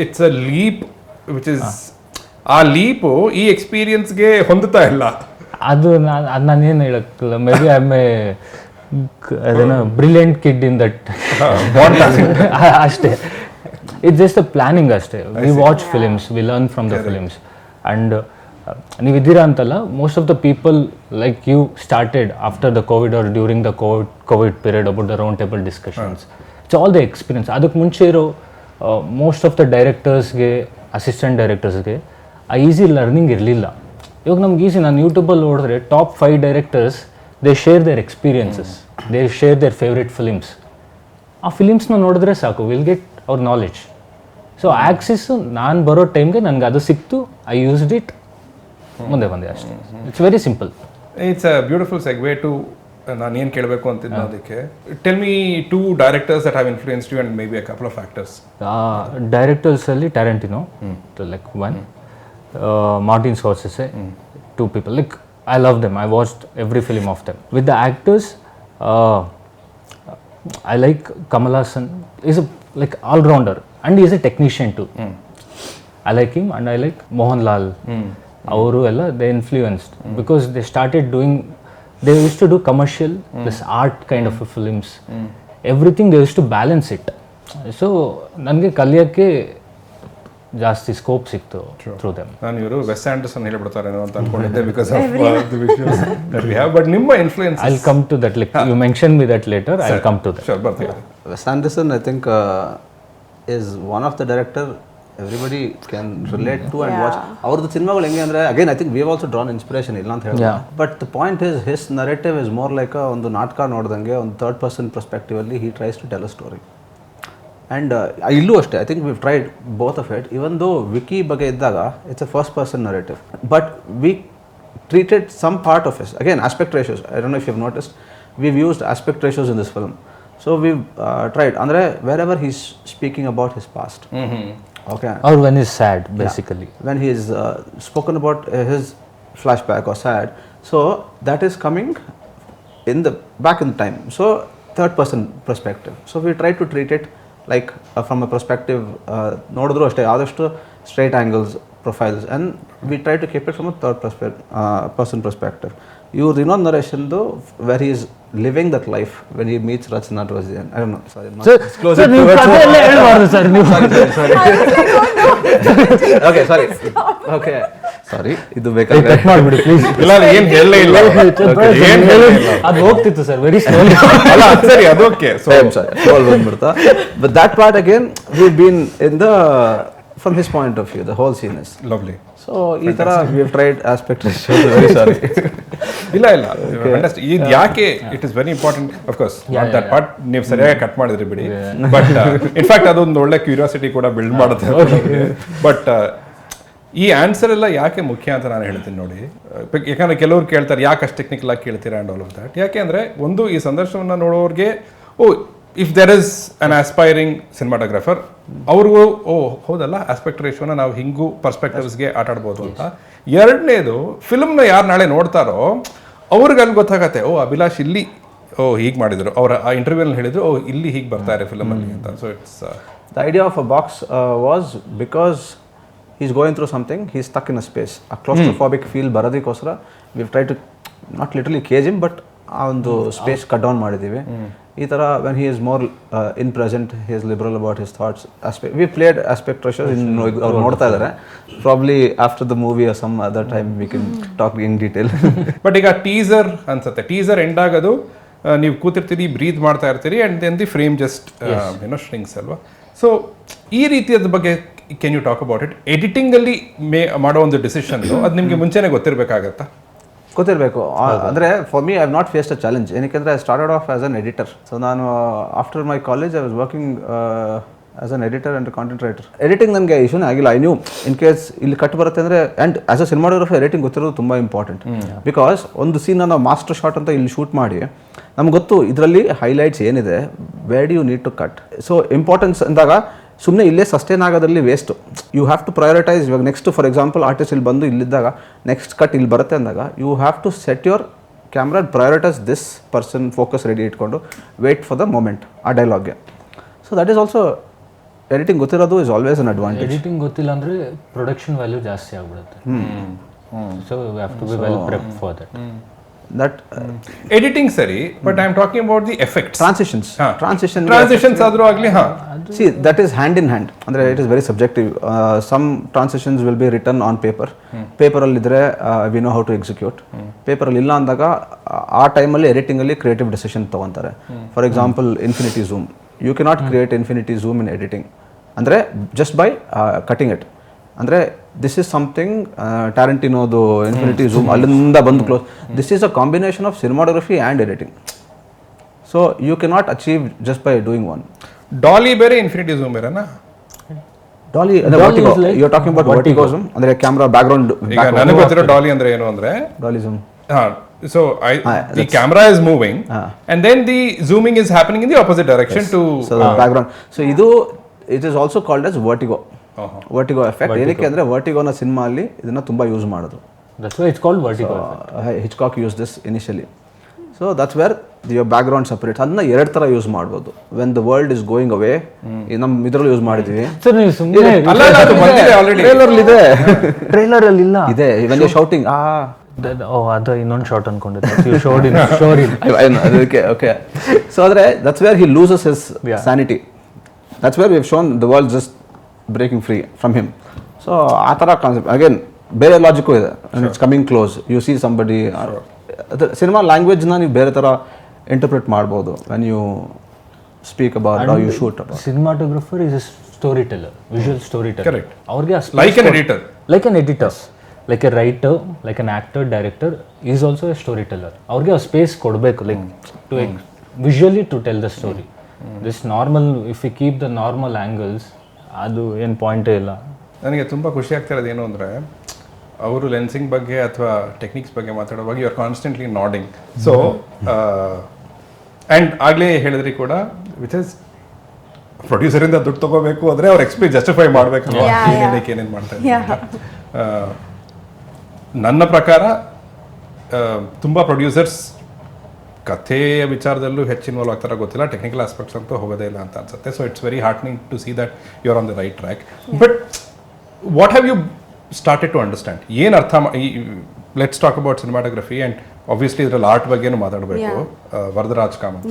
it's a leap which is, ಆ leap ಈ ಎಕ್ಸ್ಪೀರಿಯನ್ಸ್ಗೆ ಹೊಂದುತ್ತಾ ಇಲ್ಲ. ಅದು ನಾನೇನು ಹೇಳಕ್ಕಿಲ್ಲ. Maybe I am a ಅದೇನೋ ಬ್ರಿಲಿಯಂಟ್ ಕಿಡ್ ಇನ್ ದಟ್ ಅಷ್ಟೇ. ಇಟ್ಸ್ ಜಸ್ಟ್ ಅ ಪ್ಲಾನಿಂಗ್ ಅಷ್ಟೇ. We watch films, we learn from the films. And ನೀವು ಇದ್ದೀರಾ ಅಂತಲ್ಲ, most of the people like you started after the Covid or during the Covid period about the round table discussions. It's all the experience. ಅದಕ್ಕೆ ಮುಂಚೆ ಇರೋ most of the ಡೈರೆಕ್ಟರ್ಸ್ಗೆ, assistant ಡೈರೆಕ್ಟರ್ಸ್ಗೆ ಆ easy learning ಇರಲಿಲ್ಲ. ಇವಾಗ ನಮ್ಗೆ ಈಸಿ. ನಾನು ಯೂಟ್ಯೂಬಲ್ಲಿ ನೋಡಿದ್ರೆ top 5 directors, they share their experiences, they share their favourite films. ಆ ಫಿಲಿಮ್ಸ್ನ ನೋಡಿದ್ರೆ ಸಾಕು, ವಿಲ್ ಗೆಟ್ ಅವ್ರ ನಾಲೆಡ್ಜ್. ಸೊ ಆ್ಯಕ್ಸಿಸ್ಸು ನಾನು ಬರೋ ಟೈಮ್ಗೆ ನನಗೆ ಅದು ಸಿಕ್ತು, ಐ ಯೂಸ್ಡ್ ಇಟ್, ಮುಂದೆ ಬಂದೆ ಅಷ್ಟೇ. It's very simple. It's a beautiful segue to ನಾನು ಏನು ಕೇಳಬೇಕು ಅಂತಿದ್ದೆ ಅದಕ್ಕೆ. Tell me 2 directors that have influenced you and maybe a couple of actors. ಡೈರೆಕ್ಟರ್ಸಲ್ಲಿ Tarantino, like one. Martin Scorsese, 2 people. Like I love them. I watched every film of them. With the actors, I like Kamal Haasan. He's a like all-rounder and he is a technician too. I like him and I like Mohanlal. Avaru ella they influenced because they started doing. They used to do commercial plus art kind of films. Everything they used to balance it. So ನನಗೆ ಕಲಿಯೋಕ್ಕೆ ಜಾಸ್ತಿ scope ಸಿಕ್ತು through them. ನಾನು ಇವರು ವೆಸ್ Anderson ಹೇಳಿಬಿಡ್ತಾರೇನೋ ಅಂತ ಅನ್ಕೊಂಡಿದ್ದೆ because of the visuals that we have. But ನಿಮ್ಮ influence, I will come to that. Like you mention me that later, I will come to that. Sure, ಬರ್ತೀವಿ. Wes Anderson I think is one of the director everybody can relate to and watch. ಅವ್ರದ್ದು ಸಿನಿಮಾಗಳು ಹೆಂಗೆ ಅಂದರೆ, again I think we have also drawn inspiration, ಇಲ್ಲ ಅಂತ ಹೇಳಿ. But the point is his narrative is more like ಒಂದು ನಾಟಕ ನೋಡ್ದಂಗೆ, ಒಂದು 3rd person ಪರ್ಸ್ಪೆಕ್ಟಿವಲ್ಲಿ he tries to tell a story. And ಇಲ್ಲೂ ಅಷ್ಟೇ, I think we tried both of it. Even though Vicky ಬಗ್ಗೆ ಇದ್ದಾಗ it's a 1st person narrative, but we treated some part of is, again aspect ratios. I don't know if you have noticed, we've used aspect ratios in this film. So we've tried. Andre, wherever he's speaking about his past. Okay. Or when he's sad, basically. When he is spoken about his flashback or sad, so that is coming in the back in the time. So third person perspective. So we try to treat it like from a perspective, nodidru ashte adashtu straight angles, profiles, and we try to keep it from a third person perspective. Your ಇನ್ನೊಂದು narration though, where he is living that life when he meets Rachna towards the end. I don't know, sorry, not disclose it ನೀವು towards ಕಥೆಯಲ್ಲೇ ಹೇಳ್ಬಾರ್ದು sir ನೀವು. okay, sorry. Okay, sorry, ಇದು ಬೇಕಾದ್ರೆ cut ಮಾಡ್ಬಿಡಿ please. ಇಲ್ಲ ಏನ್ ಹೇಳಲೇ ಇಲ್ಲ, ಏನ್ ಹೇಳಲೇ ಇಲ್ಲ. ಅದು ಹೋಗ್ತಿತ್ತು ಸರ್ ವೆರಿ ಸ್ಲೋಲಿ. ಅಲ್ಲ ಸರಿ ಅದು okay. So I'm sorry, all ಬಂದ್ಬಿಡ್ತಾ. But that part again, we've been in the from his point of view, the whole scene is lovely. so ಈ ತರ we have tried aspect ratio. Very sorry. ಇಲ್ಲ ಇದು ಯಾಕೆ it is very important of course not that part ನೀವು ಸರಿಯಾಗಿ cut ಮಾಡಿದ್ರಿ ಬಿಡಿ, but in fact ಅದೊಂದು ಒಳ್ಳೆ ಕ್ಯೂರಿಯಾಸಿಟಿ ಕೂಡ ಬಿಲ್ಡ್ ಮಾಡುತ್ತೆ. ಬಟ್ ಈ ಆನ್ಸರ್ ಎಲ್ಲ ಯಾಕೆ ಮುಖ್ಯ ಅಂತ ನಾನು ಹೇಳ್ತೀನಿ ನೋಡಿ. ಯಾಕಂದ್ರೆ ಕೆಲವ್ರು ಕೇಳ್ತಾರೆ ಯಾಕೆ ಅಷ್ಟು ಟೆಕ್ನಿಕಲ್ ಆಗಿ ಕೇಳ್ತೀರಾ ಆ್ಯಂಡ್ ಆಲ್ ಆಫ್ ದ್ಯಾಟ್. ಯಾಕೆ ಅಂದರೆ ಒಂದು ಈ ಸಂದರ್ಶನವನ್ನು ನೋಡೋರಿಗೆ if there is an aspiring cinematographer ಅವ್ರಿಗೂ ಹೌದಲ್ಲ ಆಸ್ಪೆಕ್ಟ್ ರೇಷಿಯೋನ ನಾವು ಹಿಂಗೂ ಪರ್ಸ್ಪೆಕ್ಟಿವ್ಸ್ಗೆ ಆಟ ಆಡ್ಬೋದು ಅಂತ. ಎರಡನೇದು ಫಿಲ್ಮ್ನ ಯಾರು ನಾಳೆ ನೋಡ್ತಾರೋ ಅವ್ರಿಗೆ ಅಲ್ಲಿ ಗೊತ್ತಾಗತ್ತೆ ಅಭಿಲಾಷ್ ಇಲ್ಲಿ ಹೀಗೆ ಮಾಡಿದ್ರು, ಅವರ ಆ ಇಂಟರ್ವ್ಯೂನಲ್ಲಿ ಹೇಳಿದ್ರು ಇಲ್ಲಿ ಹೀಗೆ ಬರ್ತಾರೆ ಫಿಲಮಲ್ಲಿ ಅಂತ. So it's The idea of a box was because he's going through something, he's stuck in a space. A claustrophobic feel ಬರೋದಕ್ಕೋಸ್ಕರ we've tried to not literally cage him, but ಆ ಒಂದು ಸ್ಪೇಸ್ ಕಟ್ ಡೌನ್ ಮಾಡಿದ್ದೀವಿ. ಈ ಥರ when he is more in present, he is liberal about his thoughts. We played aspect ratio ಅವ್ರು ನೋಡ್ತಾ ಇದ್ದಾರೆ. Probably after the movie or some other time we can talk in detail. But ಈಗ teaser ಅನ್ಸುತ್ತೆ, teaser end ಆಗೋದು ನೀವು ಕೂತಿರ್ತೀರಿ, breathe ಮಾಡ್ತಾ ಇರ್ತೀರಿ and then the frame just shrinks ಅಲ್ವಾ. ಸೊ ಈ ರೀತಿಯದ ಬಗ್ಗೆ can you talk about it? ಎಡಿಟಿಂಗಲ್ಲಿ ಮಾಡೋ ಒಂದು ಡಿಸಿಷನ್ ಅದು ನಿಮಗೆ ಮುಂಚೆನೇ ಗೊತ್ತಿರಬೇಕಾಗತ್ತಾ? ಗೊತ್ತಿರಬೇಕು. ಅಂದರೆ for me I have not faced a challenge. ಏನಕ್ಕೆ I started off as an editor. So ನಾನು after my college I was working as an editor and content writer. Editing ನನಗೆ ಇಶ್ಯೂನೇ ಆಗಿಲ್ಲ. ಐ ನ್ಯೂ ಇನ್ ಕೇಸ್ ಇಲ್ಲಿ cut ಬರುತ್ತೆ ಅಂದರೆ, and as a cinematographer editing ಗೊತ್ತಿರೋದು ತುಂಬ ಇಂಪಾರ್ಟೆಂಟ್. ಬಿಕಾಸ್ ಒಂದು ಸೀನ್ ನಾವು ಮಾಸ್ಟರ್ ಶಾಟ್ ಅಂತ ಇಲ್ಲಿ ಶೂಟ್ ಮಾಡಿ ನಮ್ಗೆ ಗೊತ್ತು ಇದರಲ್ಲಿ ಹೈಲೈಟ್ಸ್ ಏನಿದೆ, where do you need to cut. So importance ಅಂದಾಗ ಸುಮ್ಮನೆ ಇಲ್ಲೇ ಸಸ್ಟೈನ್ ಆಗೋದ್ರಲ್ಲಿ waste. You have to prioritize. ಇವಾಗ ನೆಕ್ಸ್ಟ್ ಫಾರ್ ಎಕ್ಸಾಂಪಲ್ ಆರ್ಟಿಸ್ಟ್ ಇಲ್ಲಿ ಬಂದು ಇಲ್ಲಿದ್ದಾಗ ನೆಕ್ಸ್ಟ್ ಕಟ್ ಇಲ್ಲಿ ಬರುತ್ತೆ ಅಂದಾಗ you have to set your camera, prioritize this person, focus ready ಇಟ್ಕೊಂಡು ವೇಟ್ ಫಾರ್ ದ ಮೂಮೆಂಟ್ ಆ ಡೈಲಾಗ್ಗೆ. So that is also editing ಗೊತ್ತಿರೋದು is always an advantage. Editing ಗೊತ್ತಿಲ್ಲ ಅಂದರೆ ಪ್ರೊಡಕ್ಷನ್ ವ್ಯಾಲ್ಯೂ ಜಾಸ್ತಿ ಆಗ್ಬಿಡುತ್ತೆ. So we have to be well ಪ್ರೆಪ್ಡ್ for that. That editing ಸರಿ, but I am talking about the effects, transitions ಆದರೂ ಆಗಲಿ. See, that is hand in hand. ಅಂದರೆ it is very subjective. Some transitions will be written on paper. ಪೇಪರಲ್ಲಿದ್ದರೆ we know how to execute. ಪೇಪರಲ್ಲಿ ಇಲ್ಲ ಅಂದಾಗ ಆ ಟೈಮಲ್ಲಿ ಎಡಿಟಿಂಗಲ್ಲಿ ಕ್ರಿಯೇಟಿವ್ ಡೆಸಿಷನ್ ತೊಗೊತಾರೆ. For example infinity zoom, you cannot create infinity zoom in editing. ಅಂದರೆ ಜಸ್ಟ್ ಬೈ ಕಟಿಂಗ್ ಇಟ್. ಅಂದರೆ this is something ಟ್ಯಾರಂಟಿನೋದು infinity zoom ಅಲ್ಲಿಂದ ಬಂದು close. This is a combination of cinematography and editing. So you cannot achieve just by doing one. Dolly ಬೇರೆ, infinity zoom ಬೇರೆನಾ? Dolly you are talking about vertigo zoom, ಅಂದರೆ camera background. ಈಗ ನನಗೆ ಗೊತ್ತಿರೋ dolly ಅಂದ್ರೆ ಏನು ಅಂದ್ರೆ, dolly zoom. So the camera is moving and then the zooming is happening in the opposite direction to the background. So ಇದು it is also called as vertigo. Vertigo effect. ಏನಕ್ಕೆ ಅಂದರೆ ವರ್ಟಿಗೋನ cinema ಅಲ್ಲಿ ಇದನ್ನ ತುಂಬಾ use ಮಾಡೋದು. That's why it's called vertigo effect. Hitchcock used this initially. So that's where your background separates. ಅದನ್ನ ಎರಡು ಥರ ಯೂಸ್ ಮಾಡ್ಬೋದು. When the world is going away, ನಮ್ಮ ಇದರಲ್ಲಿ ಯೂಸ್ ಮಾಡಿದ್ದೀವಿ. ಸರ್ ನೀವು ಸುಮ್ಮನೆ ಟ್ರೈಲರ್ ಅಲ್ಲಿ ಇಲ್ಲ ಇದೆ. When you're shouting ಅದು ಇನ್ನೊಂದು ಶಾರ್ಟ್ ಅನ್ಕೊಂಡಿದ್ದೆ. ಅದಕ್ಕೆ ಓಕೆ. ಸೊ ಆದರೆ that's where he loses his sanity. That's where we have shown the world just breaking free from him. So ಆ ಥರ ಕಾನ್ಸೆಪ್ಟ್ ಅಗೇನ್ ಬೇರೆ ಲಾಜಿಕ್ಕು ಇದೆ. It's coming close, you see somebody. Cinema ಲ್ಯಾಂಗ್ವೇಜ್ನ ನೀವು ಬೇರೆ ಥರ interpret ಮಾಡ್ಬೋದು when you speak about how you shoot about. Cinematographer is a storyteller, visual storyteller. ಅವ್ರಿಗೆ like an editor, like a writer, like an actor, director is also a storyteller. ಅವ್ರಿಗೆ ಆ space ಕೊಡಬೇಕು, like to visually to tell the story. This normal, if you keep the normal angles, ಅದು ಏನು ಪಾಯಿಂಟೇ ಇಲ್ಲ. ನನಗೆ ತುಂಬ ಖುಷಿ ಆಗ್ತಾ ಇರೋದು ಏನು ಅಂದರೆ, ಅವರು ಲೆನ್ಸಿಂಗ್ ಬಗ್ಗೆ ಅಥವಾ ಟೆಕ್ನಿಕ್ಸ್ ಬಗ್ಗೆ ಮಾತಾಡುವಾಗ you are constantly nodding. So and ಆಗಲೇ ಹೇಳಿದ್ರಿ ಕೂಡ ವಿಚ್ ಇಸ್ ಪ್ರೊಡ್ಯೂಸರಿಂದ ದುಡ್ಡು ತೊಗೋಬೇಕು ಅಂದರೆ ಅವ್ರ ಎಕ್ಸ್ಪೀರಿಯನ್ಸ್ ಜಸ್ಟಿಫೈ ಮಾಡಬೇಕಲ್ಲ ಏನೇನು ಮಾಡ್ತಾ ಇದ್ದಾರೆ. ನನ್ನ ಪ್ರಕಾರ ತುಂಬ ಪ್ರೊಡ್ಯೂಸರ್ಸ್ ಕಥೆಯ ವಿಚಾರದಲ್ಲೂ ಹೆಚ್ಚು ಇನ್ವಾಲ್ವ್ ಆಗ್ತಾರ ಗೊತ್ತಿಲ್ಲ, ಟೆಕ್ನಿಕಲ್ ಆಸ್ಪೆಕ್ಟ್ಸ್ ಅಂತೂ ಹೋಗೋದೇ ಇಲ್ಲ ಅಂತ ಅನ್ಸುತ್ತೆ. So it's very heartening to see that you are on the right track. But what have you started to understand? ಏನು ಅರ್ಥ let's talk about cinematography and obviously ಇದರಲ್ಲಿ ಆರ್ಟ್ ಬಗ್ಗೆನೂ ಮಾತಾಡಬೇಕು, Varadaraj Kamath,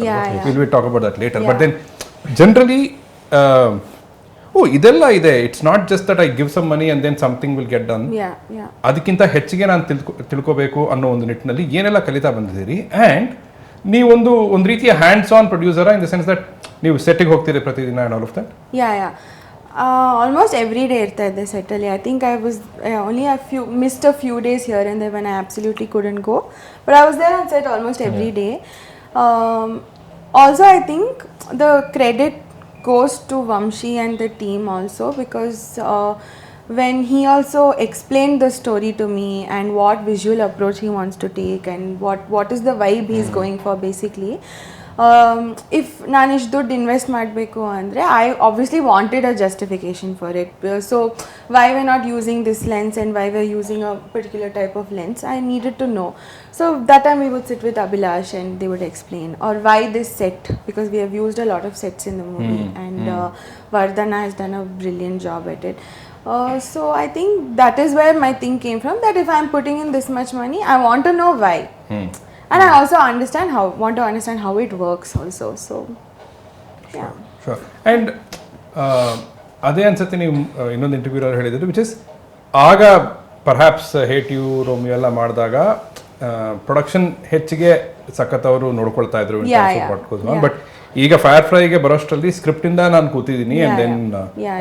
will we talk about that later. But then generally ಇದೆಲ್ಲ ಇದೆ, it's not just that I give some money and then something will get done. ಅದಕ್ಕಿಂತ ಹೆಚ್ಚಿಗೆ ನಾನು ತಿಳ್ಕೋಬೇಕು ಅನ್ನೋ ಒಂದು ನಿಟ್ಟಿನಲ್ಲಿ ಏನೆಲ್ಲ ಕಲಿತಾ ಬಂದಿದ್ದೀರಿ. ಆ್ಯಂಡ್ ನೀವೊಂದು ರೀತಿಯ ಹ್ಯಾಂಡ್ಸ್ ಆನ್ ಪ್ರೊಡ್ಯೂಸರ ಇನ್ ದ ಸೆನ್ಸ್ ದಟ್ ನೀವು ಸೆಟ್ಟಿಗೆ ಹೋಗ್ತೀರಿ ಪ್ರತಿದಿನ and all of that? Almost every day irta idde set alli. I think I was only missed a few days here and there when I absolutely couldn't go, but I was there on set almost every day. Also I think the credit goes to Vamshi and the team also, because when he also explained the story to me and what visual approach he wants to take and what is the vibe he's going for basically. If ನಾನು ಇಷ್ಟು ದುಡ್ಡು invest ಮಾಡಬೇಕು ಅಂದರೆ I obviously wanted a justification for it. So why we not using this lens and why we using a particular type of lens, I needed to know. So that time we would sit with Abhilash and they would explain, or why this set, because we have used a lot of sets in the movie and Vardhana has done a brilliant job at it. So I think that is where my thing came from, that if I'm putting in this much money, I want to know why. And I also want to understand how it works also. So yeah. Sure. And ಅದೇ ಅನ್ಸುತ್ತೆ ನೀವು ಇನ್ನೊಂದು interview ಹೇಳಿದ್ರು, which is ಆಗ perhaps hate you Romeo ಎಲ್ಲ ಮಾಡಿದಾಗ production ಹೆಚ್ಚಿಗೆ ಸಖತ್ ಅವರು ನೋಡ್ಕೊಳ್ತಾ ಇದ್ರು, ಬಟ್ ಈಗ ಫೈರ್ ಫ್ಲೈಗೆ ಬರೋಷ್ಟರಲ್ಲಿ ಸ್ಕ್ರಿಪ್ಟ್ ಇಂದ ನಾನು ಕೂತಿದ್ದೀನಿ and then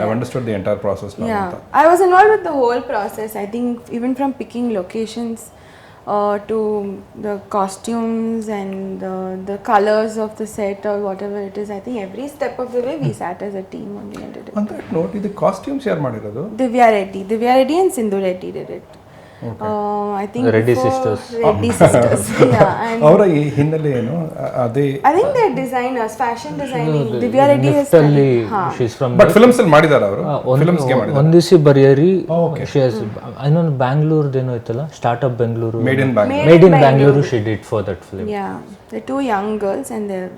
I've understood the entire process now. I was involved with the whole process. I think even from picking locations to the costumes and the colors of the set or whatever it is. I think every step of the way we sat as a team only and did it. On that note, the costumes ಯಾರು ಮಾಡಿರೋದು? Divya Reddy and Sindhu Reddy did it. I think Reddy sisters. Reddy sisters. Yeah. And ಅವರ ಹಿನ್ನೆಲೆ ಏನು? ಅದೇ I think they're designers, fashion designing. Divya Reddy is studied. She's from but films ಅಲ್ಲಿ ಮಾಡಿದಾರ ಅವರು? Films ಗೆ ಮಾಡಿದಾರ. ಒಂದಿಸಿ ಬರಿಯರಿ she has ಇನ್ನೊಂದು ಬ್ಯಾಂಗ್ಳೂರ್ ಏನೋ ಇತ್ತಲ್ಲ, startup Bengaluru, made in Bangalore she did for that film. Yeah, they're two young girls and they're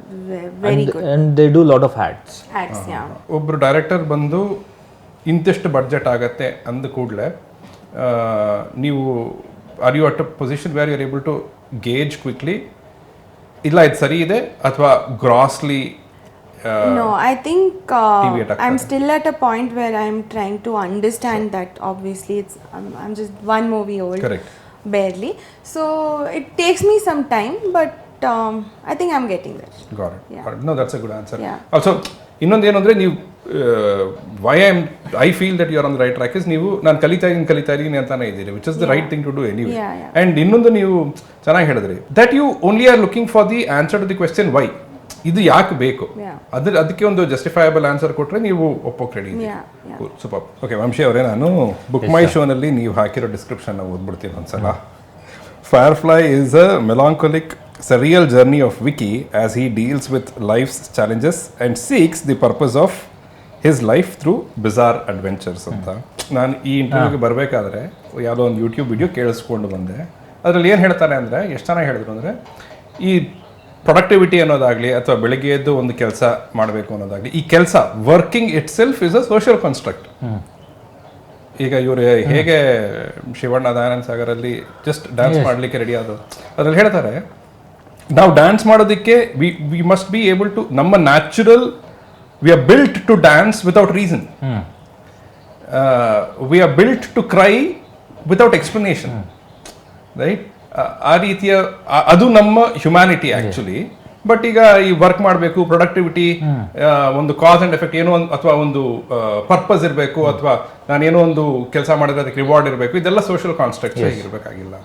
very good. And they do lot of hats. Yeah. ಒಬ್ರು director ಬಂದು ಇಂತಿಷ್ಟು ಬಡ್ಜೆಟ್ ಆಗತ್ತೆ ಅಂದ ಕೂಡಲೇ ನೀವು are you at a position where you are able to gauge quickly, ಇಲ್ಲ ಇದು ಸರಿ ಇದೆ ಅಥವಾ ಗ್ರಾಸ್ಲಿ? No, I think I'm still at a point where I'm trying to understand that. Obviously, I'm just one movie old. Correct. Barely. So it takes me some time, but I think I'm getting there. Got it. Yeah. Got it. No, that's a good answer. Yeah. Also, ಇನ್ನೊಂದು ಏನು ಅಂದರೆ ನೀವು why I feel that you are on the right track is ನೀವು ನಾನು ಕಲಿತಾ ಇದ್ದೀನಿ ಅಂತಾನೆ ಇದ್ದೀರಿ, which is the right thing to do anyway. And ಇನ್ನೊಂದು ನೀವು ಚೆನ್ನಾಗಿ ಹೇಳಿದ್ರಿ that you only are looking for the answer to the question why, ಇದು ಯಾಕೆ ಬೇಕು, ಅದಕ್ಕೆ ಒಂದು ಜಸ್ಟಿಫೈಯಬಲ್ ಆನ್ಸರ್ ಕೊಟ್ಟರೆ ನೀವು ಒಪ್ಪೋಕೆ ರೆಡಿ. ಸೂಪರ್. ಓಕೆ ವಂಶಿ ಅವರೇ, ನಾನು ಬುಕ್ ಮೈ ಶೋನಲ್ಲಿ ನೀವು ಹಾಕಿರೋ ಡಿಸ್ಕ್ರಿಪ್ಷನ್ ಓದ್ಬಿಡ್ತೀನಿ ಒಂದ್ಸಲ. Firefly is a melancholic, surreal journey of Vicky as he deals with life's challenges and seeks the purpose of his life through bizarre adventures ಅಂತ. ನಾನು ಈ ಇಂಟರ್ವ್ಯೂಗೆ ಬರಬೇಕಾದ್ರೆ ಯಾವುದೋ ಒಂದು ಯೂಟ್ಯೂಬ್ ವಿಡಿಯೋ ಕೇಳಿಸ್ಕೊಂಡು ಬಂದೆ. ಅದರಲ್ಲಿ ಏನು ಹೇಳ್ತಾರೆ ಅಂದರೆ, ಎಷ್ಟು ಚೆನ್ನಾಗಿ ಹೇಳಿದ್ರು ಅಂದರೆ, ಈ ಪ್ರೊಡಕ್ಟಿವಿಟಿ ಅನ್ನೋದಾಗಲಿ ಅಥವಾ ಬೆಳಗ್ಗೆ ಎದ್ದು ಒಂದು ಕೆಲಸ ಮಾಡಬೇಕು ಅನ್ನೋದಾಗಲಿ, ಈ ಕೆಲಸ working itself is a social construct. ಈಗ ಇವರು ಹೇಗೆ ಶಿವಣ್ಣ ದಯಾನಂದ ಸಾಗರಲ್ಲಿ ಜಸ್ಟ್ ಡ್ಯಾನ್ಸ್ ಮಾಡಲಿಕ್ಕೆ ರೆಡಿ ಆದರು, ಅದರಲ್ಲಿ ಹೇಳ್ತಾರೆ ನಾವು ಡ್ಯಾನ್ಸ್ ಮಾಡೋದಕ್ಕೆ we must be able to, ನಮ್ಮ natural we are built to dance without reason, we are built to cry without explanation, right? ಆ ರೀತಿಯ ಅದು ನಮ್ಮ ಹ್ಯುಮ್ಯಾನಿಟಿ ಆ್ಯಕ್ಚುಲಿ. ಬಟ್ ಈಗ ಈ ವರ್ಕ್ ಮಾಡಬೇಕು, ಪ್ರೊಡಕ್ಟಿವಿಟಿ, ಒಂದು ಕಾಸ್ ಆ್ಯಂಡ್ ಎಫೆಕ್ಟ್ ಏನೋ ಒಂದು, ಅಥವಾ ಒಂದು ಪರ್ಪಸ್ ಇರಬೇಕು, ಅಥವಾ ನಾನೇನೋ ಒಂದು ಕೆಲಸ ಮಾಡಿದ್ರೆ ಅದಕ್ಕೆ ರಿವಾರ್ಡ್ ಇರಬೇಕು, ಇದೆಲ್ಲ ಸೋಷಿಯಲ್ ಕಾನ್ಸ್ಟ್ರಕ್ಟ್ ಇರಬೇಕಾಗಿಲ್ಲ.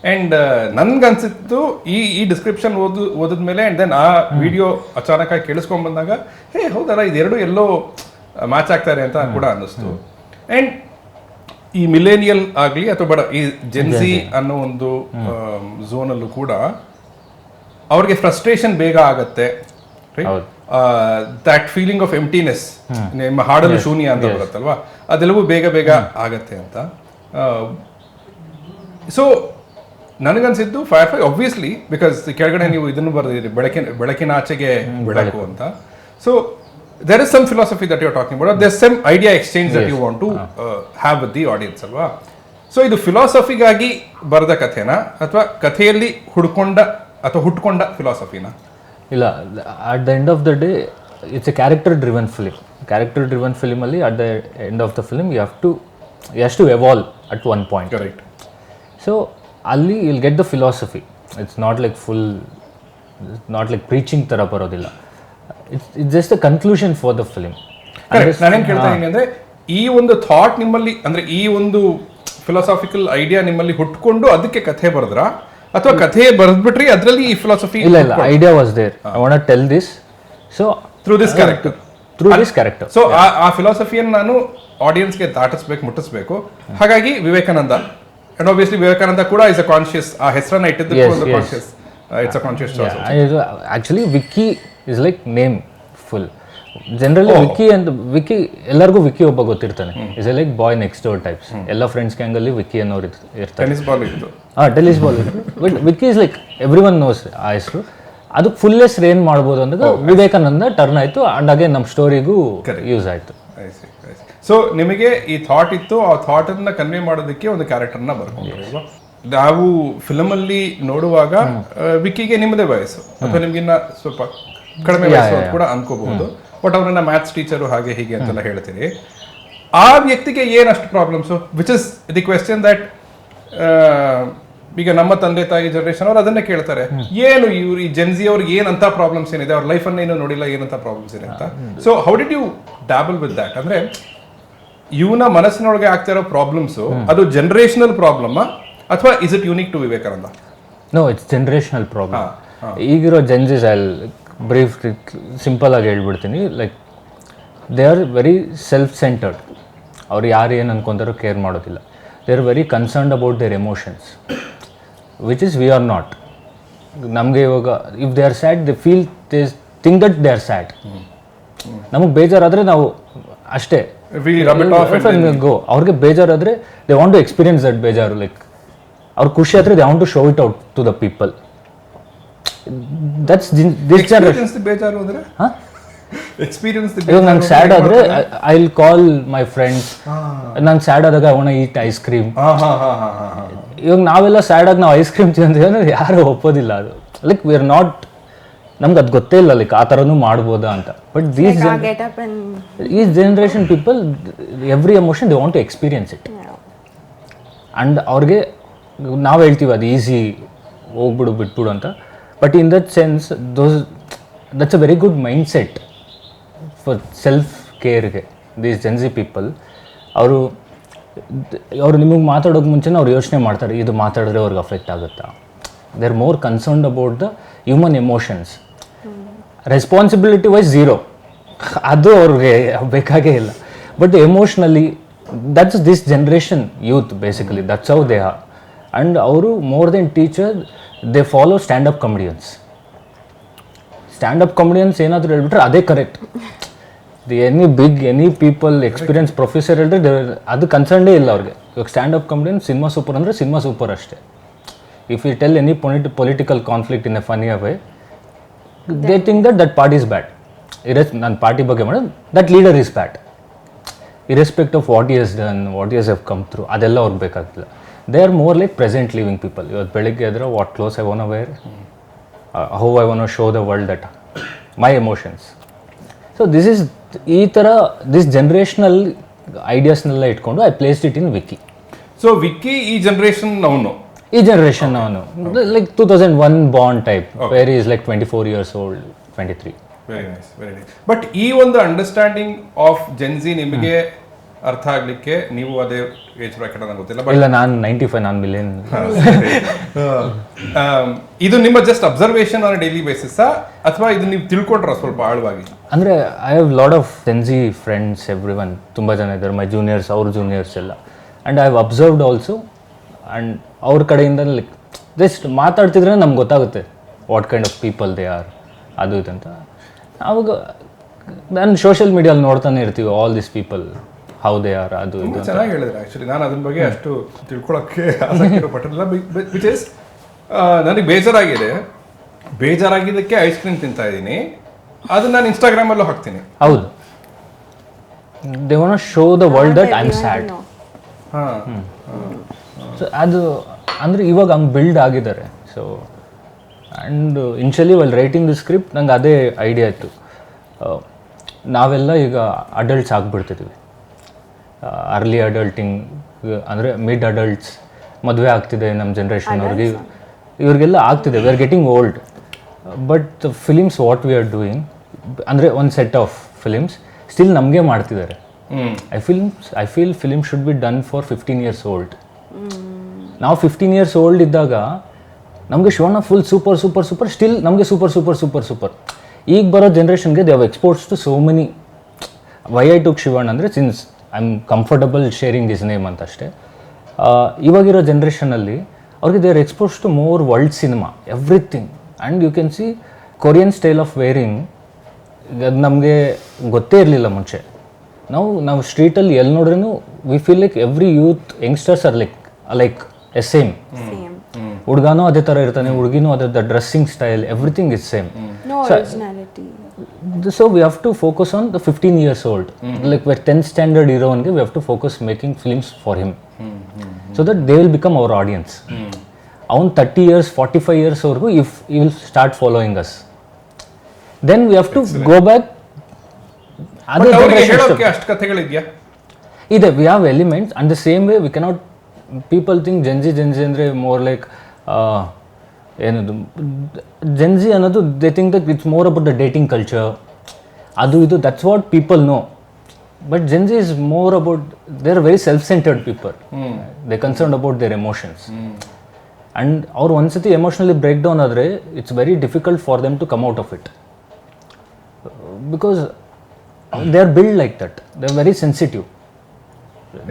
ಆ್ಯಂಡ್ ನನ್ಗನ್ಸಿತ್ತು ಈ ಡಿಸ್ಕ್ರಿಪ್ಷನ್ ಓದಿದ್ಮೇಲೆ ಆ್ಯಂಡ್ ದೆನ್ ಆ ವಿಡಿಯೋ ಅಚಾನಕ್ಕಾಗಿ ಕೇಳಿಸ್ಕೊಂಡ್ಬಂದಾಗ, ಹೇ ಹೌದಲ್ಲ, ಇದೆರಡು ಎಲ್ಲೋ ಮ್ಯಾಚ್ ಆಗ್ತಾರೆ ಅಂತ ಕೂಡ ಅನ್ನಿಸ್ತು. ಆ್ಯಂಡ್ ಈ ಮಿಲೇನಿಯಲ್ ಆಗಲಿ ಅಥವಾ ಈ ಜೆನ್ಸಿ ಅನ್ನೋ ಒಂದು ಝೋನಲ್ಲೂ ಕೂಡ ಅವ್ರಿಗೆ ಫ್ರಸ್ಟ್ರೇಷನ್ ಬೇಗ ಆಗತ್ತೆ, ದಟ್ ಫೀಲಿಂಗ್ ಆಫ್ ಎಂಟಿನೆಸ್, ನಿಮ್ಮ ಹಾಡಲು ಶೂನ್ಯ ಅಂತ ಬರುತ್ತಲ್ವಾ, ಅದೆಲ್ಲವೂ ಬೇಗ ಬೇಗ ಆಗತ್ತೆ ಅಂತ. ಸೊ ನನಗನ್ಸಿದ್ದು ಫೈರ್ಫ್ಲೈ ಆಬ್ವಿಯಸ್ಲಿ ಬಿಕಾಸ್ ಕೆಳಗಡೆ ನೀವು ಇದನ್ನು ಬರೆದಿರಿ, ಬೆಳಕಿನ ಆಚೆಗೆ ಬೆಳಕು ಅಂತ. So there is some philosophy that you're talking about, or there's some idea exchange that you want to have with the audience ಅಲ್ವಾ. ಸೊ ಇದು ಫಿಲಾಸಫಿಗಾಗಿ ಬರೆದ ಕಥೆನಾ ಅಥವಾ ಕಥೆಯಲ್ಲಿ ಹುಟ್ಕೊಂಡ ಫಿಲಾಸಫಿನಾ? ಇಲ್ಲ, at the end of the day it's a character driven film ಅಲ್ಲಿ at the end of the film you have to evolve at one point. Correct. So ಅಲ್ಲಿ will get the philosophy. It's not like preaching ಥರ ಬರೋದಿಲ್ಲ. It's just a conclusion for the film. ನಾನೇನು ಕೇಳ್ತಾ ಇದ್ದೀನಿ ಅಂದರೆ, ಈ ಒಂದು ಥಾಟ್ ನಿಮ್ಮಲ್ಲಿ, ಅಂದರೆ ಈ ಒಂದು ಫಿಲಾಸಾಫಿಕಲ್ ಐಡಿಯಾ ನಿಮ್ಮಲ್ಲಿ ಹುಟ್ಕೊಂಡು ಅದಕ್ಕೆ ಕಥೆ ಬರೆದ್ರಾ, ಅಥವಾ ಕಥೆ ಬರೆದ್ಬಿಟ್ರಿ ಅದರಲ್ಲಿ ಈ ಫಿಲಾಸಫಿ? ಇಲ್ಲ, idea was there. I want to tell this. So through this character. So ಆ ಫಿಲಾಸಫಿಯನ್ನು ನಾನು ಆಡಿಯನ್ಸ್ಗೆ ಮುಟ್ಟಿಸ್ಬೇಕು. ಹಾಗಾಗಿ ವಿವೇಕಾನಂದ, ಅಂಡ್ ಆಬ್ವಿಯಸ್ಲಿ ವಿವೇಕಾನಂದ ಕೂಡ ಇಸ್ ಅ ಕಾನ್ಶಿಯಸ್, ಆ ಹೆಸರನ್ನ ಇಟ್ಟಿದ್ದು ಒಂದು conscious, it's a conscious choice. Actually Vicky is like name full. Generally Vicky ಎಲ್ಲರಿಗೂ ವಿಕ್ಕಿ ಒಬ್ಬ ಗೊತ್ತಿರ್ತಾನೆ. Is a like boy next door types. ಎಲ್ಲ ಫ್ರೆಂಡ್ಸ್ ಗ್ಯಾಂಗಲ್ಲಿ ವಿಕ್ಕಿ ಅನ್ನೋರು ಇರ್ತಾರೆ. ಟೆನ್ನಿಸ್ ಬಾಲ್ ಇತ್ತು. ಟೆನ್ನಿಸ್ ಬಾಲ್ ಇತ್ತು. But Vicky is like everyone knows ಆ ಹೆಸರು. ಅದಕ್ಕೆ ಫುಲ್ ಹೆಸರು ಏನು ಮಾಡ್ಬೋದು ಅಂದಾಗ ವಿವೇಕಾನಂದ ಟರ್ನ್ ಆಯಿತು. ಅಂಡ್ ಹಾಗೆ ನಮ್ಮ ಸ್ಟೋರಿಗೂ ಯೂಸ್ ಆಯಿತು. ಸೊ ನಿಮಗೆ ಈ ಥಾಟ್ ಇತ್ತು, ಆ ಥಾಟನ್ನು ಕನ್ವೆ ಮಾಡೋದಕ್ಕೆ ಒಂದು ಕ್ಯಾರೆಕ್ಟರ್ನ ಬರ್ಕೊಂಡ್ರು. ನಾವು ಫಿಲಮಲ್ಲಿ ನೋಡುವಾಗ ವಿಕ್ಕಿಗೆ ನಿಮ್ಮದೇ ವಯಸ್ಸು ಅಥವಾ ನಿಮ್ಗಿನ್ನ ಸ್ವಲ್ಪ ಕಡಿಮೆ ವಯಸ್ಸು ಕೂಡ ಅನ್ಕೋಬಹುದು. ಬಟ್ ಅವ್ರನ್ನ ಮ್ಯಾಥ್ಸ್ ಟೀಚರು ಹಾಗೆ ಹೀಗೆ ಅಂತೆಲ್ಲ ಹೇಳ್ತೀರಿ. ಆ ವ್ಯಕ್ತಿಗೆ ಏನಷ್ಟು problems, which is the question that ಈಗ ನಮ್ಮ ತಂದೆ ತಾಯಿ ಜನರೇಷನ್ ಅವ್ರು ಅದನ್ನೇ ಕೇಳ್ತಾರೆ, ಏನು ಇವ್ರು ಈ ಜೆನ್ಜಿ ಅವ್ರಿಗೆ ಏನಂತ ಪ್ರಾಬ್ಲಮ್ಸ್ ಏನಿದೆ, ಅವ್ರ ಲೈಫನ್ನು ಏನೂ ನೋಡಿಲ್ಲ, ಏನಂತ ಪ್ರಾಬ್ಲಮ್ಸ್ ಇದೆ ಅಂತ. So how did you dabble with that? ಅಂದರೆ ಇವನ ಮನಸ್ಸಿನೊಳಗೆ ಆಗ್ತಾ ಇರೋ ಪ್ರಾಬ್ಲಮ್ಸು ಅದು ಜನರೇಷನಲ್ ಪ್ರಾಬ್ಲಮ್ ಅಥವಾ is it unique to Vivekananda? No, it's generational problem. ಈಗಿರೋ ಜೆನ್ಜಿಸ್ ಬ್ರೀಫ್ ಸಿಂಪಲ್ ಆಗಿ ಹೇಳ್ಬಿಡ್ತೀನಿ. Like they are very self centred. ಅವ್ರು ಯಾರು ಏನು ಅನ್ಕೊಂತಾರೋ ಕೇರ್ ಮಾಡೋದಿಲ್ಲ. They are very concerned about their emotions, which is we are not. ನಮಗೆ ಇವಾಗ if they are sad, they feel they think that they are sad. ನಮಗೆ ಬೇಜಾರಾದರೆ ನಾವು ಅಷ್ಟೇ ಗೋ. ಅವ್ರಿಗೆ ಬೇಜಾರಾದರೆ they want to experience that ಬೇಜಾರು. ಲೈಕ್ ಅವ್ರು ಖುಷಿ ಆದರೆ they want to show it out to the people. That's this generation. ಬೇಜಾರು ಅಂದರೆ ಎಕ್ಸ್ಪೀರಿಯನ್ಸ್. ಇವಾಗ ನಂಗೆ ಸ್ಯಾಡ್ ಆದರೆ I will call my friends. ನಂಗೆ ಸ್ಯಾಡ್ ಆದಾಗ I want eat ice cream. ಇವಾಗ ನಾವೆಲ್ಲ ಸ್ಯಾಡ್ ಆಗಿ ನಾವು ಐಸ್ ಕ್ರೀಮ್ ತಿಂತೀವಿ, ಯಾರು ಒಪ್ಪೋದಿಲ್ಲ. ಅದು ಲೈಕ್ ವಿ ಆರ್ ನಾಟ್, ನಮ್ಗೆ ಅದು ಗೊತ್ತೇ ಇಲ್ಲ ಲೈಕ್ ಆ ಥರನೂ ಮಾಡ್ಬೋದಾ ಅಂತ. ಬಟ್ ಈ generation people every emotion they want to experience it. And ಅವ್ರಿಗೆ ನಾವು ಹೇಳ್ತೀವಿ ಅದು ಈಸಿ, ಬಿಟ್ಬಿಡು ಅಂತ. But in that sense that's a very good mind set for self ಕೇರ್ಗೆ. ದೀಸ್ ಜೆನ್ಜಿ ಪೀಪಲ್ ಅವರು ನಿಮಗೆ ಮಾತಾಡೋಕೆ ಮುಂಚೆನೇ ಅವ್ರು ಯೋಚನೆ ಮಾಡ್ತಾರೆ, ಇದು ಮಾತಾಡಿದ್ರೆ ಅವ್ರಿಗೆ ಅಫೆಕ್ಟ್ ಆಗುತ್ತಾ. They are more concerned about the human emotions. Responsibility wise zero, ಅದು ಅವ್ರಿಗೆ ಬೇಕಾಗೇ ಇಲ್ಲ. But emotionally that's this generation youth basically, that's how they are. And ಅವರು more than teacher they follow standup comedians. Standup comedians ಏನಾದರೂ ಹೇಳ್ಬಿಟ್ರೆ ಅದೇ correct. Any people experience professor ಹೇಳಿದ್ರೆ ಅದು ಕನ್ಸರ್ನ್ಡೇ ಇಲ್ಲ ಅವ್ರಿಗೆ. ಇವಾಗ ಸ್ಟ್ಯಾಂಡಪ್ ಕಾಮಿಡಿಯನ್ ಸಿನಿಮಾ ಸೂಪರ್ ಅಂದರೆ ಸಿನಿಮಾ ಸೂಪರ್ ಅಷ್ಟೇ. If you tell any political conflict in a funny way, they think that party is bad. ನಾನು ಪಾರ್ಟಿ ಬಗ್ಗೆ ಮಾಡೋದು, that leader is bad. Irrespect of what is done, what is have come through, ಅದೆಲ್ಲ ಅವ್ರಿಗೆ ಬೇಕಾಗಿಲ್ಲ. They are more like present living people. ಇವತ್ತು ಬೆಳಿಗ್ಗೆ ಎದ್ರೆ what clothes I want to wear, how I want to show the world that my emotions. So this is ಈ ಥರ this generational ಐಡಿಯಾಸ್ನೆಲ್ಲ ಇಟ್ಕೊಂಡು I placed it in Vicky. So Vicky ಈ generation ಅವನು like 2001 Born type, where is like 24 years old, 23. Very nice, very nice. But ಈ ಒಂದು understanding of Gen Z ನಿಮಗೆ ಅರ್ಥ ಆಗ್ಲಿಕ್ಕೆ ನೀವು ಅದೇ ಏಜ್ ಬ್ರಾಕೆಟ್ ನಂಗೆ ಗೊತ್ತಿಲ್ಲ. ಇಲ್ಲ, ನಾನು 95, ನಾನು ಮಿಲಿಯನ್. ಇದು ನಿಮ್ಮ just observation on daily basis ಅಥವಾ ಇದು ನೀವು ತಿಳ್ಕೊಂಡ್ರ ಸ್ವಲ್ಪ ಆಳವಾಗಿ? ಅಂದರೆ I have lot of Gen Z friends, every one, ತುಂಬ ಜನ ಇದ್ದಾರೆ, ಮೈ ಜೂನಿಯರ್ಸ್, ಅವ್ರ ಜೂನಿಯರ್ಸ್ ಎಲ್ಲ. And I have observed also. And ಅವ್ರ ಕಡೆಯಿಂದ ಲೈಕ್ ಜಸ್ಟ್ ಮಾತಾಡ್ತಿದ್ರೆ ನಮ್ಗೆ ಗೊತ್ತಾಗುತ್ತೆ what kind of people they are ಅದು ಇದಂತ. ಅವಾಗ ನಾನು ಸೋಷಿಯಲ್ ಮೀಡಿಯಲ್ಲಿ ನೋಡ್ತಾನೆ ಇರ್ತೀವಿ all this people how they R ಅದು ಇದು. ಚೆನ್ನಾಗಿ ಹೇಳಿದ್ರೆ ಆ್ಯಕ್ಚುಲಿ ನಾನು ಅದ್ರ ಬಗ್ಗೆ ಅಷ್ಟು ತಿಳ್ಕೊಳಕ್ಕೆ ಆಸಕ್ತಿ ಪಟ್ಟಿರಲಿಲ್ಲ. ವಿಚ್ ಇಸ್ ನನಗೆ ಬೇಜಾರಾಗಿದ್ದಕ್ಕೆ ಐಸ್ ಕ್ರೀಮ್ ತಿಂತಾ ಇದ್ದೀನಿ, ಅದನ್ನ ನಾನು ಇನ್ಸ್ಟಾಗ್ರಾಮಲ್ಲೂ ಹಾಕ್ತೀನಿ. ಹೌದು, they want show the world that I am sad. So ಅದು ಅಂದರೆ ಇವಾಗ ಹಂಗೆ ಬಿಲ್ಡ್ ಆಗಿದ್ದಾರೆ. So and initially while writing the script ನಂಗೆ ಅದೇ ಐಡಿಯಾ ಇತ್ತು. ನಾವೆಲ್ಲ ಈಗ ಅಡಲ್ಟ್ಸ್ ಆಗಿಬಿಡ್ತಿದ್ವಿ, ಅರ್ಲಿ ಅಡಲ್ಟಿಂಗ್ ಅಂದರೆ ಮಿಡ್ ಅಡಲ್ಟ್ಸ್, ಮದುವೆ ಆಗ್ತಿದೆ ನಮ್ಮ ಜನ್ರೇಷನ್ ಅವ್ರಿಗೆ, ಇವ್ರಿಗೆಲ್ಲ ಆಗ್ತಿದೆ, we are getting old. But films what we are doing ಅಂದರೆ ಒಂದು ಸೆಟ್ ಆಫ್ ಫಿಲಿಮ್ಸ್ ಸ್ಟಿಲ್ ನಮಗೆ ಮಾಡ್ತಿದ್ದಾರೆ. I feel film should be done for 15 years old. ನಾವು 15 years old ಇದ್ದಾಗ ನಮಗೆ Shivanna full super super super, still ನಮಗೆ ಸೂಪರ್ ಸೂಪರ್ ಸೂಪರ್ ಸೂಪರ್. ಈಗ ಬರೋ ಜನ್ರೇಷನ್ಗೆ they have exposures to so many. Why I took Shivanna ಅಂದರೆ since I am comfortable sharing this name ಅಂತ ಅಷ್ಟೇ. ಇವಾಗಿರೋ ಜನ್ರೇಷನಲ್ಲಿ ಅವ್ರಿಗೆ they are exposures to more world cinema, everything. And you can see Korean style of wearing, ಅದು ನಮಗೆ ಗೊತ್ತೇ ಇರಲಿಲ್ಲ ಮುಂಚೆ. ನಾವು ಸ್ಟ್ರೀಟಲ್ಲಿ ಎಲ್ಲಿ ನೋಡ್ರೂ we feel like every youth youngsters are like a same. ಹುಡುಗಾನೂ ಅದೇ ಥರ ಇರ್ತಾನೆ, ಹುಡುಗಿನೂ ಅದೇ, the dressing style everything is same. So we have to focus on the 15 years old. Like where 10th standard ಇರೋವನ್ಗೆ we have to focus making films for him, so that they will become our audience. ಅವ್ನು 30 years 45 years ವರೆಗೂ if you will start following us, then we have to go back. ಅದೇ ಅಷ್ಟು ಕಥೆಗಳಿದೆಯಾ? ಇದೆ, we have elements. And the same way we cannot, people think Gen Z ಅಂದರೆ more like ಏನದು Gen Z ಅನ್ನೋದು, they think that it's more about the dating culture, ಅದು ಇದು, that's what people know. But Gen Z is more about, they are very self centred people, they concerned about their emotions. And ಅವ್ರು ಒಂದ್ಸತಿ emotionally break down ಆದರೆ it's very difficult for them to come out of it, because they are build like that, they are very sensitive.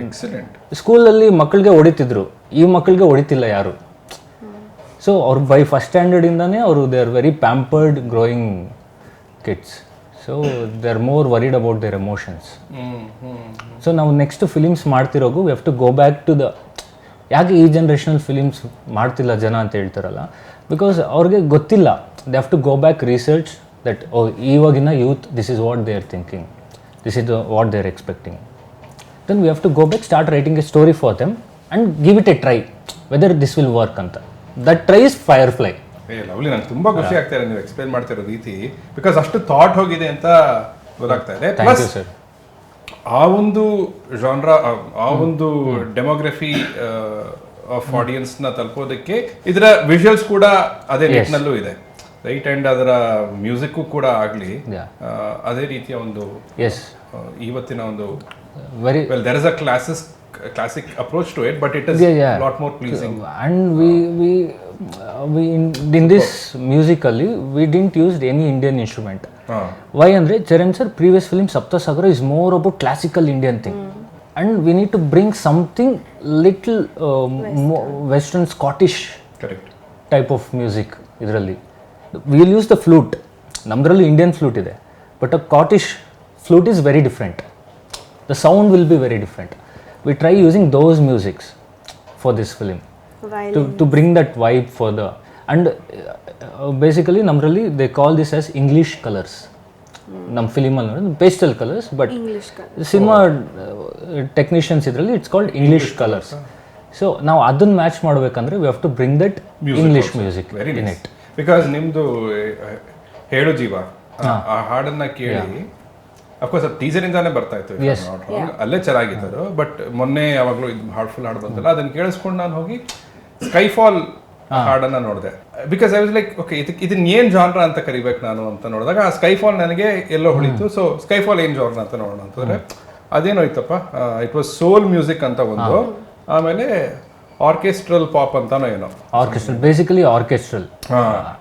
Excellent. ಸ್ಕೂಲಲ್ಲಿ ಮಕ್ಕಳಿಗೆ ಹೊಡಿತಿದ್ರು, ಈ ಮಕ್ಕಳಿಗೆ ಹೊಡಿತಿಲ್ಲ ಯಾರು. So ಅವ್ರು ಬೈ ಫಸ್ಟ್ ಸ್ಟ್ಯಾಂಡರ್ಡಿಂದಾನೇ ಅವರು they are very pampered growing kids. So they are more worried about their emotions. So ನಾವು ನೆಕ್ಸ್ಟ್ ಫಿಲಿಮ್ಸ್ ಮಾಡ್ತಿರೋಗು we have to go back to the, ಯಾಕೆ ಈ ಜನ್ರೇಷನಲ್ ಫಿಲಿಮ್ಸ್ ಮಾಡ್ತಿಲ್ಲ ಜನ ಅಂತ ಹೇಳ್ತಾರಲ್ಲ, ಬಿಕಾಸ್ ಅವ್ರಿಗೆ ಗೊತ್ತಿಲ್ಲ. They have to go back research that ಇವಾಗಿನ youth this is what they are thinking, this is what they are expecting. Then we have to go back, start writing a story for them and give it a try, whether this will work anta. That try is Firefly. Lovely, ನಂಗೆ ತುಂಬ ಖುಷಿ ಆಗ್ತಾ ಇದೆ ನೀವು explain ಮಾಡ್ತಿರೋ ರೀತಿ, because ಅಷ್ಟು thought ಹೋಗಿದೆ ಅಂತ ಗೊತ್ತಾಗ್ತಾ ಇದೆ. Thank you, sir. ಆ ಒಂದು ಜಾನ್ರಾ, ಆ ಒಂದು ಡೆಮೋಗ್ರಫಿ ಆಫ್ ಆಡಿಯನ್ಸ್ನ ತಲುಪೋದಕ್ಕೆ ಇದರ ವಿಜುವಲ್ಸ್ ಕೂಡ ಅದೇ ನಿಟ್ಟಿನಲ್ಲೂ ಇದೆ, ರೈಟ್? ಆ್ಯಂಡ್ ಅದರ ಮ್ಯೂಸಿಕ್ಕು ಕೂಡ ಆಗಲಿ ಅದೇ ರೀತಿಯ ಒಂದು ಇವತ್ತಿನ ಒಂದು very well, there is a classic approach to it, but it is a lot more pleasing. And we in this musically we didn't use any Indian instrument. Why andre Charan sir previous film Saptasagara is more about classical Indian thing, and we need to bring something little western Scottish correct type of music. Idralli we will use the flute, namdralli Indian flute ide, but a Scottish flute is very different. The sound will be very different. We try using those musics for this film to bring that vibe for the, and basically namrali they call this as English colors. Nam film alli pastel colors, but English colors. Cinema technicians idralli it's called English colors. So now adun match ಮಾಡಬೇಕಂದ್ರೆ we have to bring that English music in it. Because ನಿಮ್ದು ಹೇಳು ಜೀವ ಆ ಹಾಡನ್ನ ಕೇಳಿ, of course ಅದು ಟೀಸರಿಂದಾನೇ ಬರ್ತಾ ಇತ್ತು, ಅಲ್ಲೇ ಚೆನ್ನಾಗಿತ್ತು. ಬಟ್ ಮೊನ್ನೆ ಯಾವಾಗಲೂ ಇದು ಹಾರ್ಟ್ಫುಲ್ ಹಾಡು ಬಂತಲ್ಲ, ಅದನ್ನು ಕೇಳಿಸ್ಕೊಂಡು ನಾನು ಹೋಗಿ ಸ್ಕೈಫಾಲ್ ಹಾಡನ್ನು ನೋಡಿದೆ. Because I was like okay, ಇದನ್ನ ಏನು ಜಾನ್ರ ಅಂತ ಕರಿಬೇಕು ನಾನು ಅಂತ ನೋಡಿದಾಗ ಆ ಸ್ಕೈಫಾಲ್ ನನಗೆ ಎಲ್ಲೋ ಹೊಳಿತು. ಸೊ ಸ್ಕೈಫಾಲ್ ಏನು ಜಾನ್ರ ಅಂತ ನೋಡೋಣ ಅಂತಂದರೆ ಅದೇನೋಯ್ತಪ್ಪ, ಇಟ್ ವಾಸ್ ಸೋಲ್ ಮ್ಯೂಸಿಕ್ ಅಂತ ಒಂದು. ಆಮೇಲೆ ಆರ್ಕೆಸ್ಟ್ರಲ್ ಪಾಪ್ ಅಂತಾನೋ ಏನೋ. Orchestral, basically orchestral.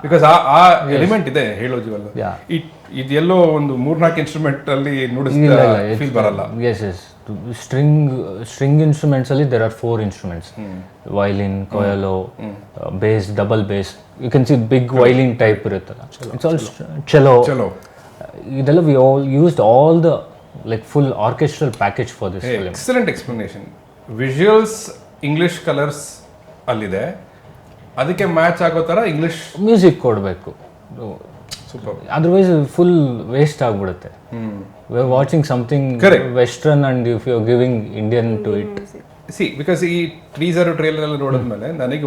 ಬಿಕಾಸ್ ಆ ಎಲಿಮೆಂಟ್ ಇದೆ ಹೇಳೋ ಜೀವಲ್ಲ. ಇದೆಲ್ಲೋ ಒಂದು 3-4 ಇನ್ಸ್ಟ್ರೂಮೆಂಟ್ ಅಲ್ಲಿ ನುಡಿಸಿದ ಫೀಲ್ ಬರಲ್ಲ. ಎಸ್ ಎಸ್, ಸ್ಟ್ರಿಂಗ್ ಇನ್ಸ್ಟ್ರೂಮೆಂಟ್ಸ್ ಅಲ್ಲಿ there are 4 instruments: violin, cello, bass, double bass. You can see big violin type ಇರುತ್ತಲ್ಲ, ಇಟ್ಸ್ ಆಲ್ ಚೆಲೋ. ಇದೆಲ್ಲ we all used all the like full orchestral package for this film. Excellent explanation. Visuals English colours ಅಲ್ಲಿದೆ, ಅದಕ್ಕೆ match ಆಗೋ ಥರ English music ಕೊಡಬೇಕು. Super. Otherwise full waste ಆಗಿಬಿಡುತ್ತೆ. We are watching something western and if you are giving Indian to it. See because ಈ teaser trailer ಎಲ್ಲ ನೋಡಿದ್ಮೇಲೆ ನನಗೆ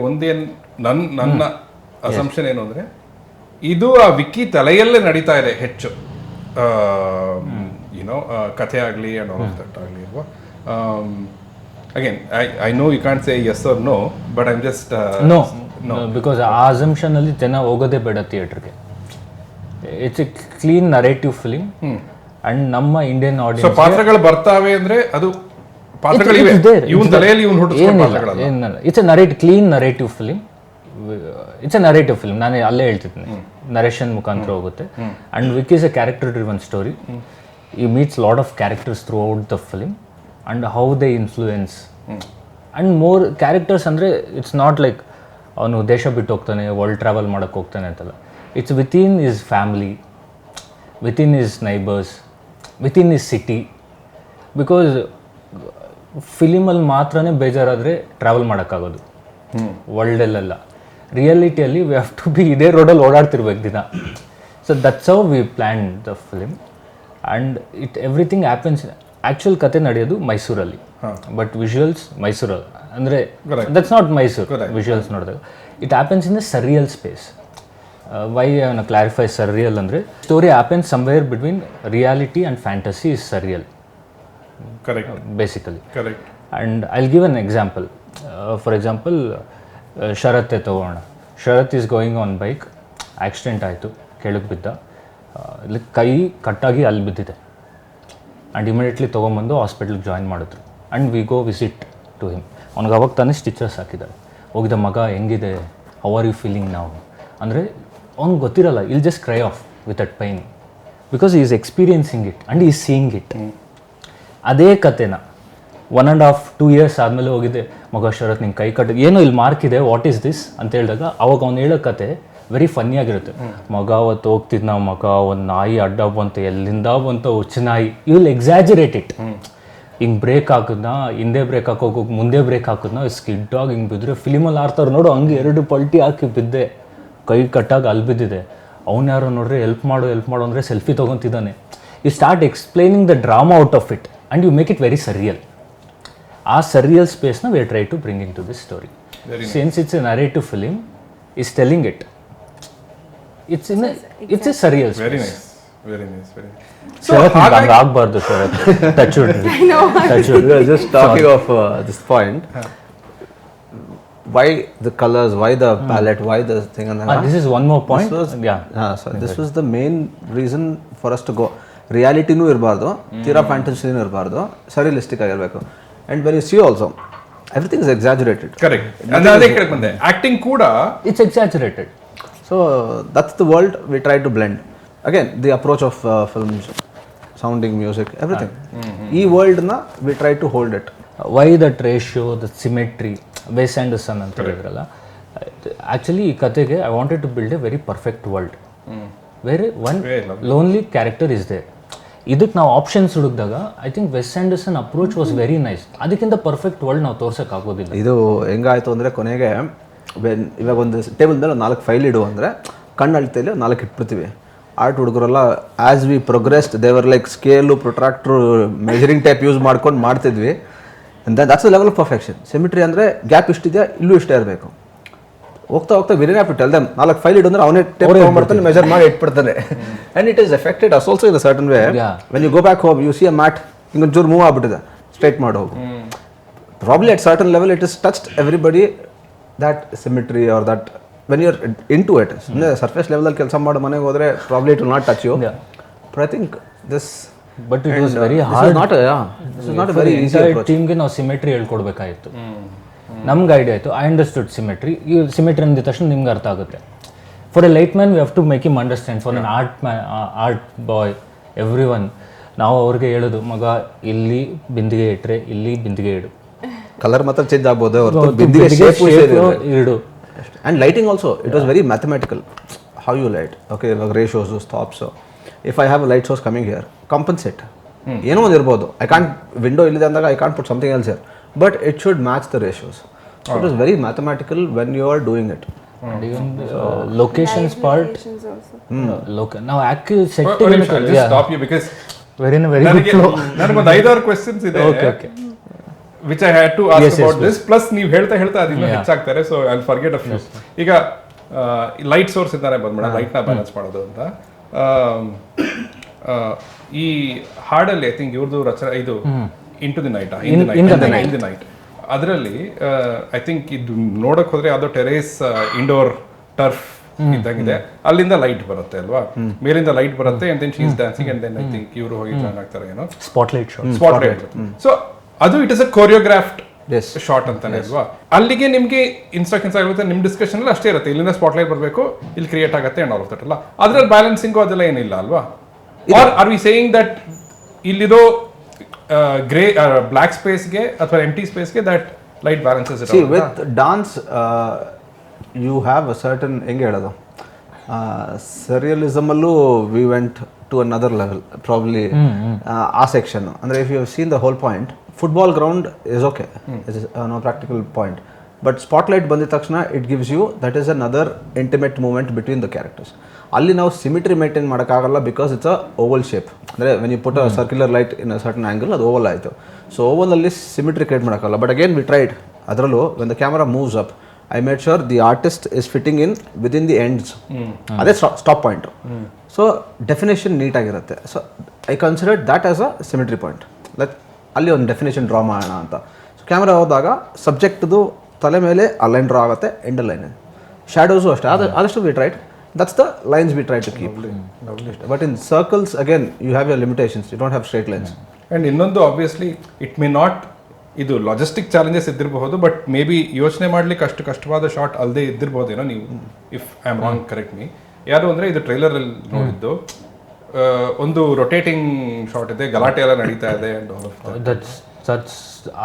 ನನ್ನ ಅಸಂಪ್ಷನ್ ಏನು ಅಂದರೆ, ಇದು ಆ ವಿಕ್ಕಿ ತಲೆಯಲ್ಲೇ ನಡೀತಾ ಇದೆ ಹೆಚ್ಚು, ಯುನೋ ಕಥೆ ಆಗಲಿ ಅಂಡ್ ಆಲ್ ಆಫ್ ದಟ್ ಆಗಲಿ ಅಲ್ವಾ. Again, I know you can't say yes or no, but I'm just no, because ಆ assumption ಅಲ್ಲಿ ಜನ ಹೋಗೋದೇ ಬೇಡ ಥಿಯೇಟರ್ಗೆ. It's a clean narrative film and ನಮ್ಮ ಇಂಡಿಯನ್ ಆಡಿಯನ್ಸ್. ಸೊ ಪಾತ್ರಗಳು ಬರ್ತಾವೆ ಅಂದ್ರೆ ಅದು ಪಾತ್ರಗಳಿವೆ, ಇವನ್ ತಲೆಯಲ್ಲಿ ಇವನ್ ಹುಟ್ಟಿಸ್ಕೊಂಡ ಪಾತ್ರಗಳಲ್ಲ. It's a clean narrative film. It's a narrative film. ನಾನು ಅಲ್ಲೇ ಹೇಳ್ತಿದ್ದೀನಿ, ನರೇಷನ್ ಮುಖಾಂತರ ಹೋಗುತ್ತೆ. And Vicky is a character driven story. He meets lot of characters throughout the film and how they influence and more characters. ಅಂದರೆ it's not like ಅವನು ದೇಶ ಬಿಟ್ಟು ಹೋಗ್ತಾನೆ, ವರ್ಲ್ಡ್ ಟ್ರಾವೆಲ್ ಮಾಡೋಕ್ಕೆ ಹೋಗ್ತಾನೆ ಅಂತಲ್ಲ. It's within his family, within his neighbours, within his city. Because ಫಿಲಿಮಲ್ಲಿ ಮಾತ್ರನೇ ಬೇಜಾರಾದರೆ ಟ್ರಾವೆಲ್ ಮಾಡೋಕ್ಕಾಗೋದು ವರ್ಲ್ಡಲ್ಲೆಲ್ಲ. ರಿಯಾಲಿಟಿಯಲ್ಲಿ ವಿ ಹ್ಯಾವ್ ಟು ಬಿ ಇದೇ ರೋಡಲ್ಲಿ ಓಡಾಡ್ತಿರ್ಬೇಕು ದಿನ. So that's how we plan the film and everything happens. Actual ಕತೆ ನಡೆಯೋದು ಮೈಸೂರಲ್ಲಿ, ಬಟ್ ವಿಜುವಲ್ಸ್ ಮೈಸೂರಲ್ಲಿ. ಅಂದರೆ ದಟ್ಸ್ ನಾಟ್ ಮೈಸೂರು ವಿಜುವಲ್ಸ್ ನೋಡಿದಾಗ. It happens in a surreal space. Why I clarify surreal ಅಂದರೆ story happens somewhere between reality and fantasy is surreal. Correct. Basically correct. And I give an example. For example ಶರತ್ತೆ ತಗೋಣ. Sharath is going on bike, accident ಆಯಿತು, ಕೆಳಗೆ ಬಿದ್ದ, ಇಲ್ಲಿ ಕೈ ಕಟ್ಟಾಗಿ ಅಲ್ಲಿ ಬಿದ್ದಿದೆ. ಆ್ಯಂಡ್ ಇಮಿಡಿಯೇಟ್ಲಿ ತೊಗೊಂಬಂದು ಹಾಸ್ಪಿಟ್ಲಿಗೆ ಜಾಯಿನ್ ಮಾಡಿದ್ರು. And we go visit to him. ಅವ್ನಿಗೆ ಅವಾಗ ತಾನೇ ಸ್ಟಿಚಸ್ ಹಾಕಿದ್ದಾರೆ. ಹೋಗಿದ ಮಗ ಹೆಂಗಿದೆ, ಹೌ ಆರ್ ಯು ಫೀಲಿಂಗ್ ನಾವು ಅಂದರೆ ಅವ್ನಿಗೆ ಗೊತ್ತಿರಲ್ಲ. He'll just cry off with that pain because is experiencing it and is seeing it. ಅದೇ ಕತೆನ 1.5-2 years ಆದಮೇಲೆ ಹೋಗಿದೆ, ಮಗ ಶರತ್ ನಿಂಗೆ ಕೈ ಕಟ್ಟಿಗೆ ಏನೋ ಇಲ್ಲಿ ಮಾರ್ಕ್ ಇದೆ, ವಾಟ್ ಈಸ್ ದಿಸ್ ಅಂತ ಹೇಳಿದಾಗ ಅವಾಗ ಅವ್ನು ಹೇಳೋ ಕತೆ ವೆರಿ ಫನ್ನಿಯಾಗಿರುತ್ತೆ. ಮಗ ಅವತ್ತು ಹೋಗ್ತಿದ್ದ ಮಗ, ಒಂದು ನಾಯಿ ಅಡ್ಡ ಬಂತು, ಎಲ್ಲಿಂದ ಬಂತು ಹುಚ್ಚು ನಾಯಿ. You will exaggerate it. ಹಿಂಗೆ ಬ್ರೇಕ್ ಹಾಕಿದ್ನ, ಹಿಂದೆ ಬ್ರೇಕ್ ಹಾಕೋಗಿ ಮುಂದೆ ಬ್ರೇಕ್ ಹಾಕಿದ್ನ, ಸ್ಕಿಡ್ಡಾಗಿ ಹಿಂಗೆ ಬಿದ್ದರೆ ಫಿಲಿಮಲ್ಲಿ ಆಡ್ತಾರೆ ನೋಡು, ಹಂಗೆ 2 ಪಲ್ಟಿ ಹಾಕಿ ಬಿದ್ದೆ, ಕೈ ಕಟ್ಟಾಗಿ ಅಲ್ಲಿ ಬಿದ್ದಿದೆ. ಅವ್ನು ಯಾರೋ ನೋಡ್ರಿ ಹೆಲ್ಪ್ ಮಾಡು ಅಂದರೆ ಸೆಲ್ಫಿ ತೊಗೊತಿದ್ದಾನೆ. You start explaining the drama out of it and you make it very surreal. ಆ ಸರ್ರಿಯಲ್ ಸ್ಪೇಸ್ನ we try to bring in to this story. Since it's a narrative film is telling it. It's a surreal space. Very nice, very nice, very nice. So hang ಆಗಬಾರ್ದು ಶರತ್. That should. We are just talking of this point. Why the colors? Why the palette? Why the thing? And this is one more point. So this was the main reason for us to go. ರಿಯಾಲಿಟಿನೂ ಇರಬಾರ್ದು, ತೀರಾ ಫ್ಯಾಂಟಸಿನೂ ಇರಬಾರ್ದು, surrealistic ಆಗಿರಬೇಕು. And when you see also everything is exaggerated. Correct. ಅದೇ ಕಡೆ ಬಂದೆ. Acting ಕೂಡ it's exaggerated. So that's the world we try to blend. Again, the approach of films, sounding, music, everything. E world na we try to hold it. Why that ratio, the symmetry, Wes Anderson ಅಂತ ಹೇಳಿದ್ರಲ್ಲ. Actually ಈ ಕತೆಗೆ I wanted to build a very perfect world. Where one lonely character is there. ಇದಕ್ಕೆ ನಾವು options ಹುಡುಕಿದಾಗ I think Wes Anderson approach was very nice. ಅದಕ್ಕಿಂತ perfect world ನಾವು ತೋರ್ಸೋಕ್ಕಾಗೋದಿಲ್ಲ. ಇದು ಹೆಂಗಾಯಿತು ಅಂದರೆ ಕೊನೆಗೆ ಇವಾಗ ಒಂದು ಟೇಬಲ್ ಮೇಲೆ 4 ಫೈಲ್ ಇಡು ಅಂದರೆ ಕಣ್ಣು ಅಳ್ತೇಲಿ 4 ಇಟ್ಬಿಡ್ತೀವಿ. ಆರ್ಟ್ ಹುಡುಗರೆಲ್ಲ as we progressed they were like scale, protractor, measuring type use ಮಾಡ್ಕೊಂಡು ಮಾಡ್ತಿದ್ವಿ. That's the level of perfection. Symmetry ಅಂದರೆ ಗ್ಯಾಪ್ ಇಷ್ಟಿದೆಯಾ, ಇಲ್ಲೂ ಇಷ್ಟೇ ಇರಬೇಕು. ಹೋಗ್ತಾ ಹೋಗ್ತಾ ವಿರಿನ್ have to tell them 4 file ಇಡು ಅಂದರೆ ಅವನೇ ಟೇಪ್ ಮಾಡ್ತಾನೆ, ಮೆಜರ್ ಮಾಡಿ ಇಟ್ಬಿಡ್ತಾನೆ. And it is affected us also in a certain way. When you go back home you see a mat ಹಿಂಗೊಂಚೂರು move ಆಗ್ಬಿಟ್ಟಿದೆ, ಸ್ಟ್ರೈಟ್ ಮಾಡಿ ಹೋಗು. Probably at certain level it is touched everybody. that symmetry or that when you're into it, surface level ಕೆಲಸ ಮಾಡೋ ಮನೆಗೆ ಹೋದರೆ probably it will not touch you. But I think this, but it was very hard. This is not a very easy approach. ಟೀಮ್ಗೆ ನಾವು symmetry ಹೇಳ್ಕೊಡ್ಬೇಕಾಯಿತು. ನಮ್ಗೆ idea ಆಯಿತು, I understood symmetry. ಈ symmetry ಅಂದಿದ ತಕ್ಷಣ ನಿಮ್ಗೆ ಅರ್ಥ ಆಗುತ್ತೆ. For a light man we have to make him understand. For an art boy everyone, ನಾವು ಅವ್ರಿಗೆ ಹೇಳೋದು, ಮಗ ಇಲ್ಲಿ ಬಿಂದಿಗೆ ಇಟ್ಟರೆ ಇಲ್ಲಿ ಬಿಂದಿಗೆ ಇಡು, ಕಲರ್ ಮಾತ್ರ ಚೇಂಜ್ ಆಗ್ಬೋದು ಇಡು. And lighting also it was very mathematical, how you light. Okay, ಇವಾಗ ratios stops, if I have light source coming here, compensate ಏನೋ ಒಂದು ಇರ್ಬೋದು. ಐ ಕಾಂಟ್ ವಿಂಡೋ ಇಲ್ಲಿದೆ ಅಂದಾಗ I can't put something else here, but it should match the ratios. It was very mathematical when you are doing it. Locations part, ನಾವು set stop you because very ನನಗೊಂದು 5-6 questions ಇದೆ which I had to ask about this. Plus ನೀವು ಹೇಳ್ತಾ ಅದಿನ್ನೂ ಹೆಚ್ಚಾಗ್ತಾರೆ, so I will forget a few. ಈಗ light source ಇಂದಾನೆ ಬಂದ್ಬಿಡ, ಲೈಟ್ನ ಬ್ಯಾಲೆನ್ಸ್ ಮಾಡೋದು ಅಂತ. ಈ ಹಾಡಲ್ಲಿ ಐ ಥಿಂಕ್ ಇವ್ರದ್ದು ರಚನೆ ಇದು into the night, in the night, ಅದರಲ್ಲಿ ಐ ಥಿಂಕ್ ಇದು ನೋಡಕ್ ಹೋದ್ರೆ ಯಾವುದೋ ಟೆರೇಸ್ ಇಂಡೋರ್ ಟರ್ಫ್ ಇದ್ದಂಗಿದೆ, ಅಲ್ಲಿಂದ ಲೈಟ್ ಬರುತ್ತೆ ಅಲ್ವಾ, ಮೇಲಿಂದ ಲೈಟ್ ಬರುತ್ತೆ, and then she is dancing, and then I think ಇವರು ಹೋಗಿ ಜಾಯ್ನ್ ಆಗ್ತಾರೆ ಏನೋ ಸ್ಪಾಟ್ಲೈಟ್. ಸೊ ಅದು it is a choreographed short ಅಂತಾನೆ ಅಲ್ವಾ. ಅಲ್ಲಿಗೆ ನಿಮ್ಗೆ ಇನ್ಸ್ಟ್ರಕ್ಷನ್ಸ್ ಆಗುತ್ತೆ, ನಿಮ್ ಡಿಸ್ಕಷನ್ ಅಲ್ಲಿ ಅಷ್ಟೇ ಇರುತ್ತೆ, ಇಲ್ಲಿಂದ ಸ್ಪಾಟ್ಲೈಟ್ ಬರಬೇಕು, ಇಲ್ಲಿ ಕ್ರಿಯೇಟ್ ಆಗುತ್ತೆ ಅಂಡ್ ಆಲ್ ಆಫ್ ದಟ್ ಅಲ್ಲ. ಅದ್ರಲ್ಲಿ ಬ್ಯಾಲೆನ್ಸಿಂಗು ಅದೆಲ್ಲ ಏನಿಲ್ಲ ಅಲ್ವಾ. Are are we saying that ಇಲ್ಲಿರೋ ಗ್ರೇ ಬ್ಲಾಕ್ ಸ್ಪೇಸ್ಗೆ ಅಥವಾ ಎಂಟಿ ಸ್ಪೇಸ್ಗೆ that light balances it? With dance you have a certain, ಹೆಂಗೆ ಹೇಳೋದು, ಸರಿಯಲಿಸಮಲ್ಲೂ we went to another level probably. ಆ ಸೆಕ್ಷನ್ ಅಂದರೆ if you have seen the whole point, football ground is okay, is no practical point, but spotlight ಬಂದಿದ ತಕ್ಷಣ it gives you that is another intimate moment between the characters. ಅಲ್ಲಿ ನಾವು symmetry maintain ಮಾಡೋಕ್ಕಾಗಲ್ಲ, because it's a oval shape. ಅಂದರೆ when you put a circular light in a certain angle, ಅದು oval ಆಯಿತು. So ಓವಲಲ್ಲಿ symmetry create ಮಾಡೋಕ್ಕಾಗಲ್ಲ. But again we tried, ಅದರಲ್ಲೂ when the camera moves up, I made sure the artist is fitting in within the ends. ಅದೇ stop point. So definition ನೀಟಾಗಿರುತ್ತೆ. So I considered that as a symmetry point. Like ಅಲ್ಲಿ ಒಂದು definition draw ಮಾಡೋಣ ಅಂತ. So camera ಹೋದಾಗ ಸಬ್ಜೆಕ್ಟ್ದು ತಲೆ ಮೇಲೆ ಆ ಲೈನ್ ಡ್ರಾ ಆಗುತ್ತೆ, ಎಂಡ್ ಲೈನ್. ಶ್ಯಾಡೋಸು ಅಷ್ಟೇ, ಆದಷ್ಟು we tried, that's the lines we try to keep. But in circles again you have your limitations, you don't have straight lines. And ಇನ್ನೊಂದು ಆಬ್ವಿಯಸ್ಲಿ ಇಟ್ ಮೇ ನಾಟ್, ಇದು logistic challenges ಇದ್ದಿರಬಹುದು, but may be ಯೋಚನೆ ಮಾಡ್ಲಿಕ್ಕೆ ಅಷ್ಟು ಕಷ್ಟವಾದ shot ಅಲ್ಲದೆ ಇದ್ದಿರ್ಬೋದೇನೋ. ನೀವು if I am wrong correct me. ಯಾರು ಅಂದರೆ ಇದು ಟ್ರೈಲರ್ ಅಲ್ಲಿ ನೋಡಿದ್ದು, ಒಂದು ರೊಟೇಟಿಂಗ್ ಶಾರ್ಟ್ ಇದೆ, ಗಲಾಟೆ ಎಲ್ಲ ನಡೀತಾ ಇದೆ,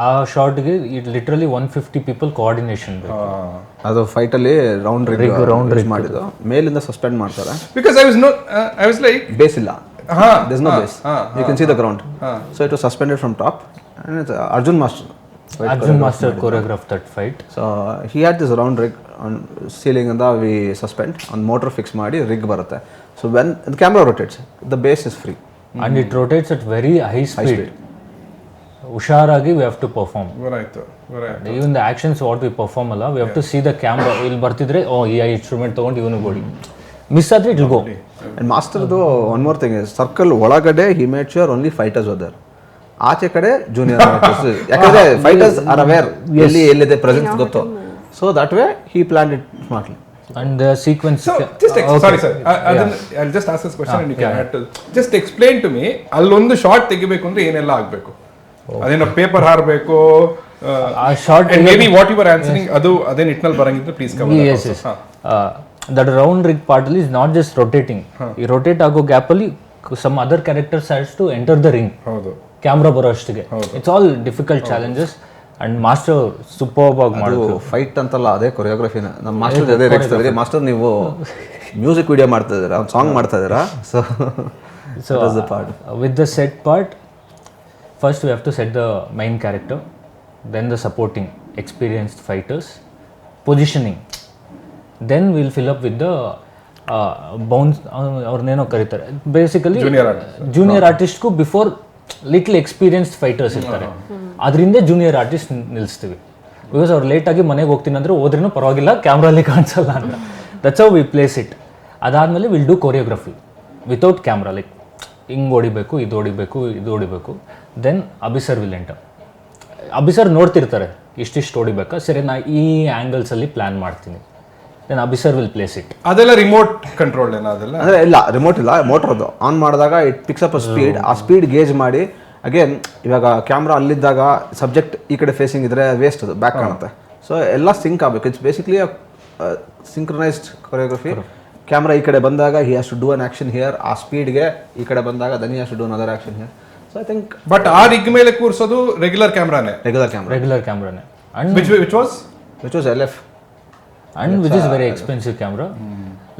ಆ ಶಾರ್ಟ್ಗೆ ಇಟ್ ಲಿಟ್ರಲಿ 150 ಪೀಪಲ್ ಕೋಆರ್ಡಿನೇಷನ್. ಅದು ಫೈಟಲ್ಲಿ ರೌಂಡ್ ರಿಗ್ ಮಾಡಿದ್ದು, ಮೇಲಿಂದ ಸಸ್ಪೆಂಡ್ ಮಾಡ್ತಾರೆ. Because I was like base ಇಲ್ಲ, there's no base, you can see the ground, so it was suspended from top, and it's Arjun Master choreographed that fight. So he had this round rig on ceiling, and we suspend on motor fix ಮಾಡಿ rig ಬರುತ್ತೆ. So when the camera rotates, the base is free, and it rotates at very high speed. ಹುಷಾರಾಗಿ we have to perform. Even the actions what we perform ಅಲ್ಲ, we have to see the camera. ಇಲ್ಲಿ ಬರ್ತಿದ್ರೆ ಈ instrument ತಗೊಂಡು ಇವನು ಗೋಡಿ miss ಆದ್ರೆ it will go. And ಮಾಸ್ಟರ್ದು one more thing is, circle ಒಳಗಡೆ he made sure only fighters were there, ಆಚೆ ಕಡೆ ಜೂನಿಯರ್ ಆರ್ಟಿಸ್ಟ್, ಯಾಕಂದ್ರೆ ಫೈಟರ್ಸ್ ಆರ್ ಅವೇರ್ ಎಲ್ಲಿದೆ ಪ್ರೆಸೆನ್ಸ್ ಗೊತ್ತು. So that way he planned it smartly. And the sequence. So sorry sir, I'll just ask this question and you can add to just explain to me, ಅಲ್ಲೊಂದು shot ತೆಗಿಬೇಕು ಅಂದ್ರೆ ಏನೆಲ್ಲ ಆಗಬೇಕು? ಅದೇನೋ paper ಹಾರಬೇಕು, ಆ shot and maybe what you were answering ಅದು ಅದೇ ನಿಟ್ನಲ್ಲಿ ಬರಂಗಿದ್ರೆ please cover. Yes. That round rig part is not just rotating. ಈ rotate ಆಗೋ ಗ್ಯಾಪ್ ಅಲ್ಲಿ some other characters has to enter the ring. ಹೌದು, ಕ್ಯಾಮ್ರಾ ಬರೋ ಅಷ್ಟಿಗೆ. It's all difficult challenges and master superb ಆಗಿ ಮಾಡಿದ್ರು. ಫೈಟ್ ಅಂತಲ್ಲ, ಅದೇ ಕೊರಿಯೋಗ್ರಫಿನ ನಮ್ಮ ಮಾಸ್ಟರ್ ಅದೇ ರೇಗಿಸ್ತಾರೆ. ಮಾಸ್ಟರ್ ನೀವು ಮ್ಯೂಸಿಕ್ ವಿಡಿಯೋ ಮಾಡ್ತಾ ಇದ್ದೀರಾ, ಒಂದು ಸಾಂಗ್ ಮಾಡ್ತಾ ಇದ್ದೀರಾ? So the part with the set part, first we have to set the main character, then the supporting experienced fighters, positioning, then will fill up with the bounce, ಅವ್ರನ್ನೇನೋ ಕರೀತಾರೆ basically junior ಆರ್ಟಿಸ್ಟ್ಗೂ before little experienced fighters ಇರ್ತಾರೆ, ಅದರಿಂದ junior artist ನಿಲ್ಲಿಸ್ತೀವಿ. Because ಅವ್ರು ಲೇಟಾಗಿ ಮನೆಗೆ ಹೋಗ್ತೀನಿ ಅಂದರೆ ಹೋದ್ರೂ ಪರವಾಗಿಲ್ಲ, ಕ್ಯಾಮ್ರಲ್ಲಿ ಕಾಣಿಸಲ್ಲ ಅಂತ. That's how we place it. ಅದಾದಮೇಲೆ will do choreography without camera, like ಹಿಂಗೆ ಹೊಡಿಬೇಕು, ಇದು ಹೊಡಿಬೇಕು, ಇದು ಹೊಡಿಬೇಕು. Then Abhi sir will enter. Abhi sir ನೋಡ್ತಿರ್ತಾರೆ ಇಷ್ಟಿಷ್ಟು ಹೊಡಿಬೇಕಾ, ಸರಿ ನಾ ಈ ಆ್ಯಂಗಲ್ಸಲ್ಲಿ ಪ್ಲ್ಯಾನ್ ಮಾಡ್ತೀನಿ. Then Abhi sir will place it. ಅದೆಲ್ಲ ರಿಮೋಟ್ ಕಂಟ್ರೋಲ್ ಏನೋ? ಅದೆಲ್ಲ ಅಂದರೆ ಇಲ್ಲ, ರಿಮೋಟ್ ಇಲ್ಲ, ಮೋಟ್ರದ್ದು ಆನ್ ಮಾಡಿದಾಗ it picks up a speed. ಆ ಸ್ಪೀಡ್ ಗೇಜ್ ಮಾಡಿ ಅಗೇನ್, ಇವಾಗ ಕ್ಯಾಮ್ರಾ ಅಲ್ಲಿದ್ದಾಗ ಸಬ್ಜೆಕ್ಟ್ ಈ ಕಡೆ ಫೇಸಿಂಗ್ ಇದ್ರೆ ವೇಸ್ಟ್, ಅದು ಬ್ಯಾಕ್ ಕಾಣುತ್ತೆ. ಸೊ ಎಲ್ಲ ಸಿಂಕ್ ಆಗಬೇಕು. It's basically synchronised choreography. Camera ಈ ಕಡೆ ಬಂದಾಗ he has to do an action here, ಆ ಸ್ಪೀಡ್ಗೆ ಈ ಕಡೆ ಬಂದಾಗ then he has to do another action here. So I think but ಆ ರಿಗ್ ಮೇಲೆ ಕೂರಿಸೋದು ರೆಗ್ಯುಲರ್ ಕ್ಯಾಮ್ರಾನೇ. ರೆಗ್ಯುಲರ್ ಕ್ಯಾಮ್ರಾನೇ. And which was LF. And which is very expensive camera.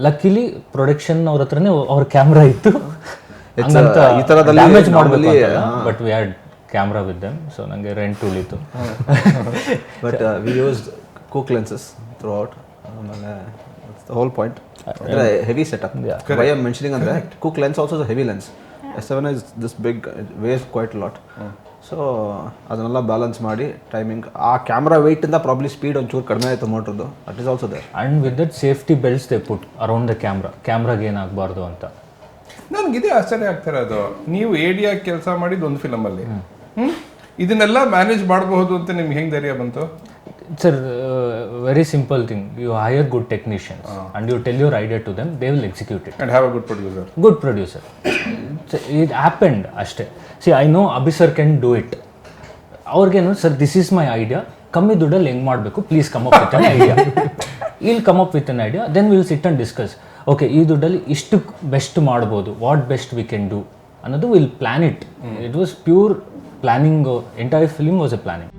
Luckily production ಅವ್ರ ಹತ್ರನೇ ಅವ್ರ ಕ್ಯಾಮ್ರಾ ಇತ್ತು. ಈ ಥರದಲ್ಲಿ ಡ್ಯಾಮೇಜ್ ಮಾಡಬೇಕು but we had camera with them, so ನನಗೆ ರೆಂಟ್ ಉಳಿತು. But we used Cooke lenses throughout. ಆಮೇಲೆ ದ ಹೋಲ್ ಪಾಯಿಂಟ್ ಅಂದರೆ heavy setup. Why am mentioning ಅಂದರೆ Cooke lens also is a heavy lens. S7 is this big, it weighs quite a lot. So ಅದನ್ನೆಲ್ಲ balance ಮಾಡಿ timing, ಆ camera ವೆಯ್ಟಿಂದ probably speed ಒಂಚೂರು ಕಡಿಮೆ ಆಯಿತು ಮೋಟ್ರದ್ದು. That is also there. And with that safety belts they put around the ಕ್ಯಾಮ್ರಾಗೆ ಏನಾಗಬಾರ್ದು ಅಂತ. ನನಗಿದೇ ಆಶ್ಚರ್ಯ ಆಗ್ತಿರೋದು, ನೀವು AD-ಆಗಿ ಕೆಲಸ ಮಾಡಿದ್ದು ಒಂದು ಫಿಲಮಲ್ಲಿ, ಇದನ್ನೆಲ್ಲ ಮ್ಯಾನೇಜ್ ಮಾಡಬಹುದು ಅಂತ ನಿಮ್ಗೆ ಹೆಂಗೆ ಧೈರ್ಯ ಬಂತು? Sir very simple thing, you hire good technicians and you tell your idea to them, they will execute it. And have a good producer. It happened ಅಷ್ಟೇ. See I know Abhi sir can do it. ಅವ್ರಿಗೇನು sir this is my idea, ಕಮ್ಮಿ ದುಡ್ಡಲ್ಲಿ ಹೆಂಗೆ ಮಾಡಬೇಕು, please come up with an idea. Will come up with an idea, then will sit and discuss. Okay, ಈ ದುಡ್ಡಲ್ಲಿ ಇಷ್ಟು best ಮಾಡ್ಬೋದು, what best we can do ಅನ್ನೋದು will plan it. It was pure planning. Entire film was a planning.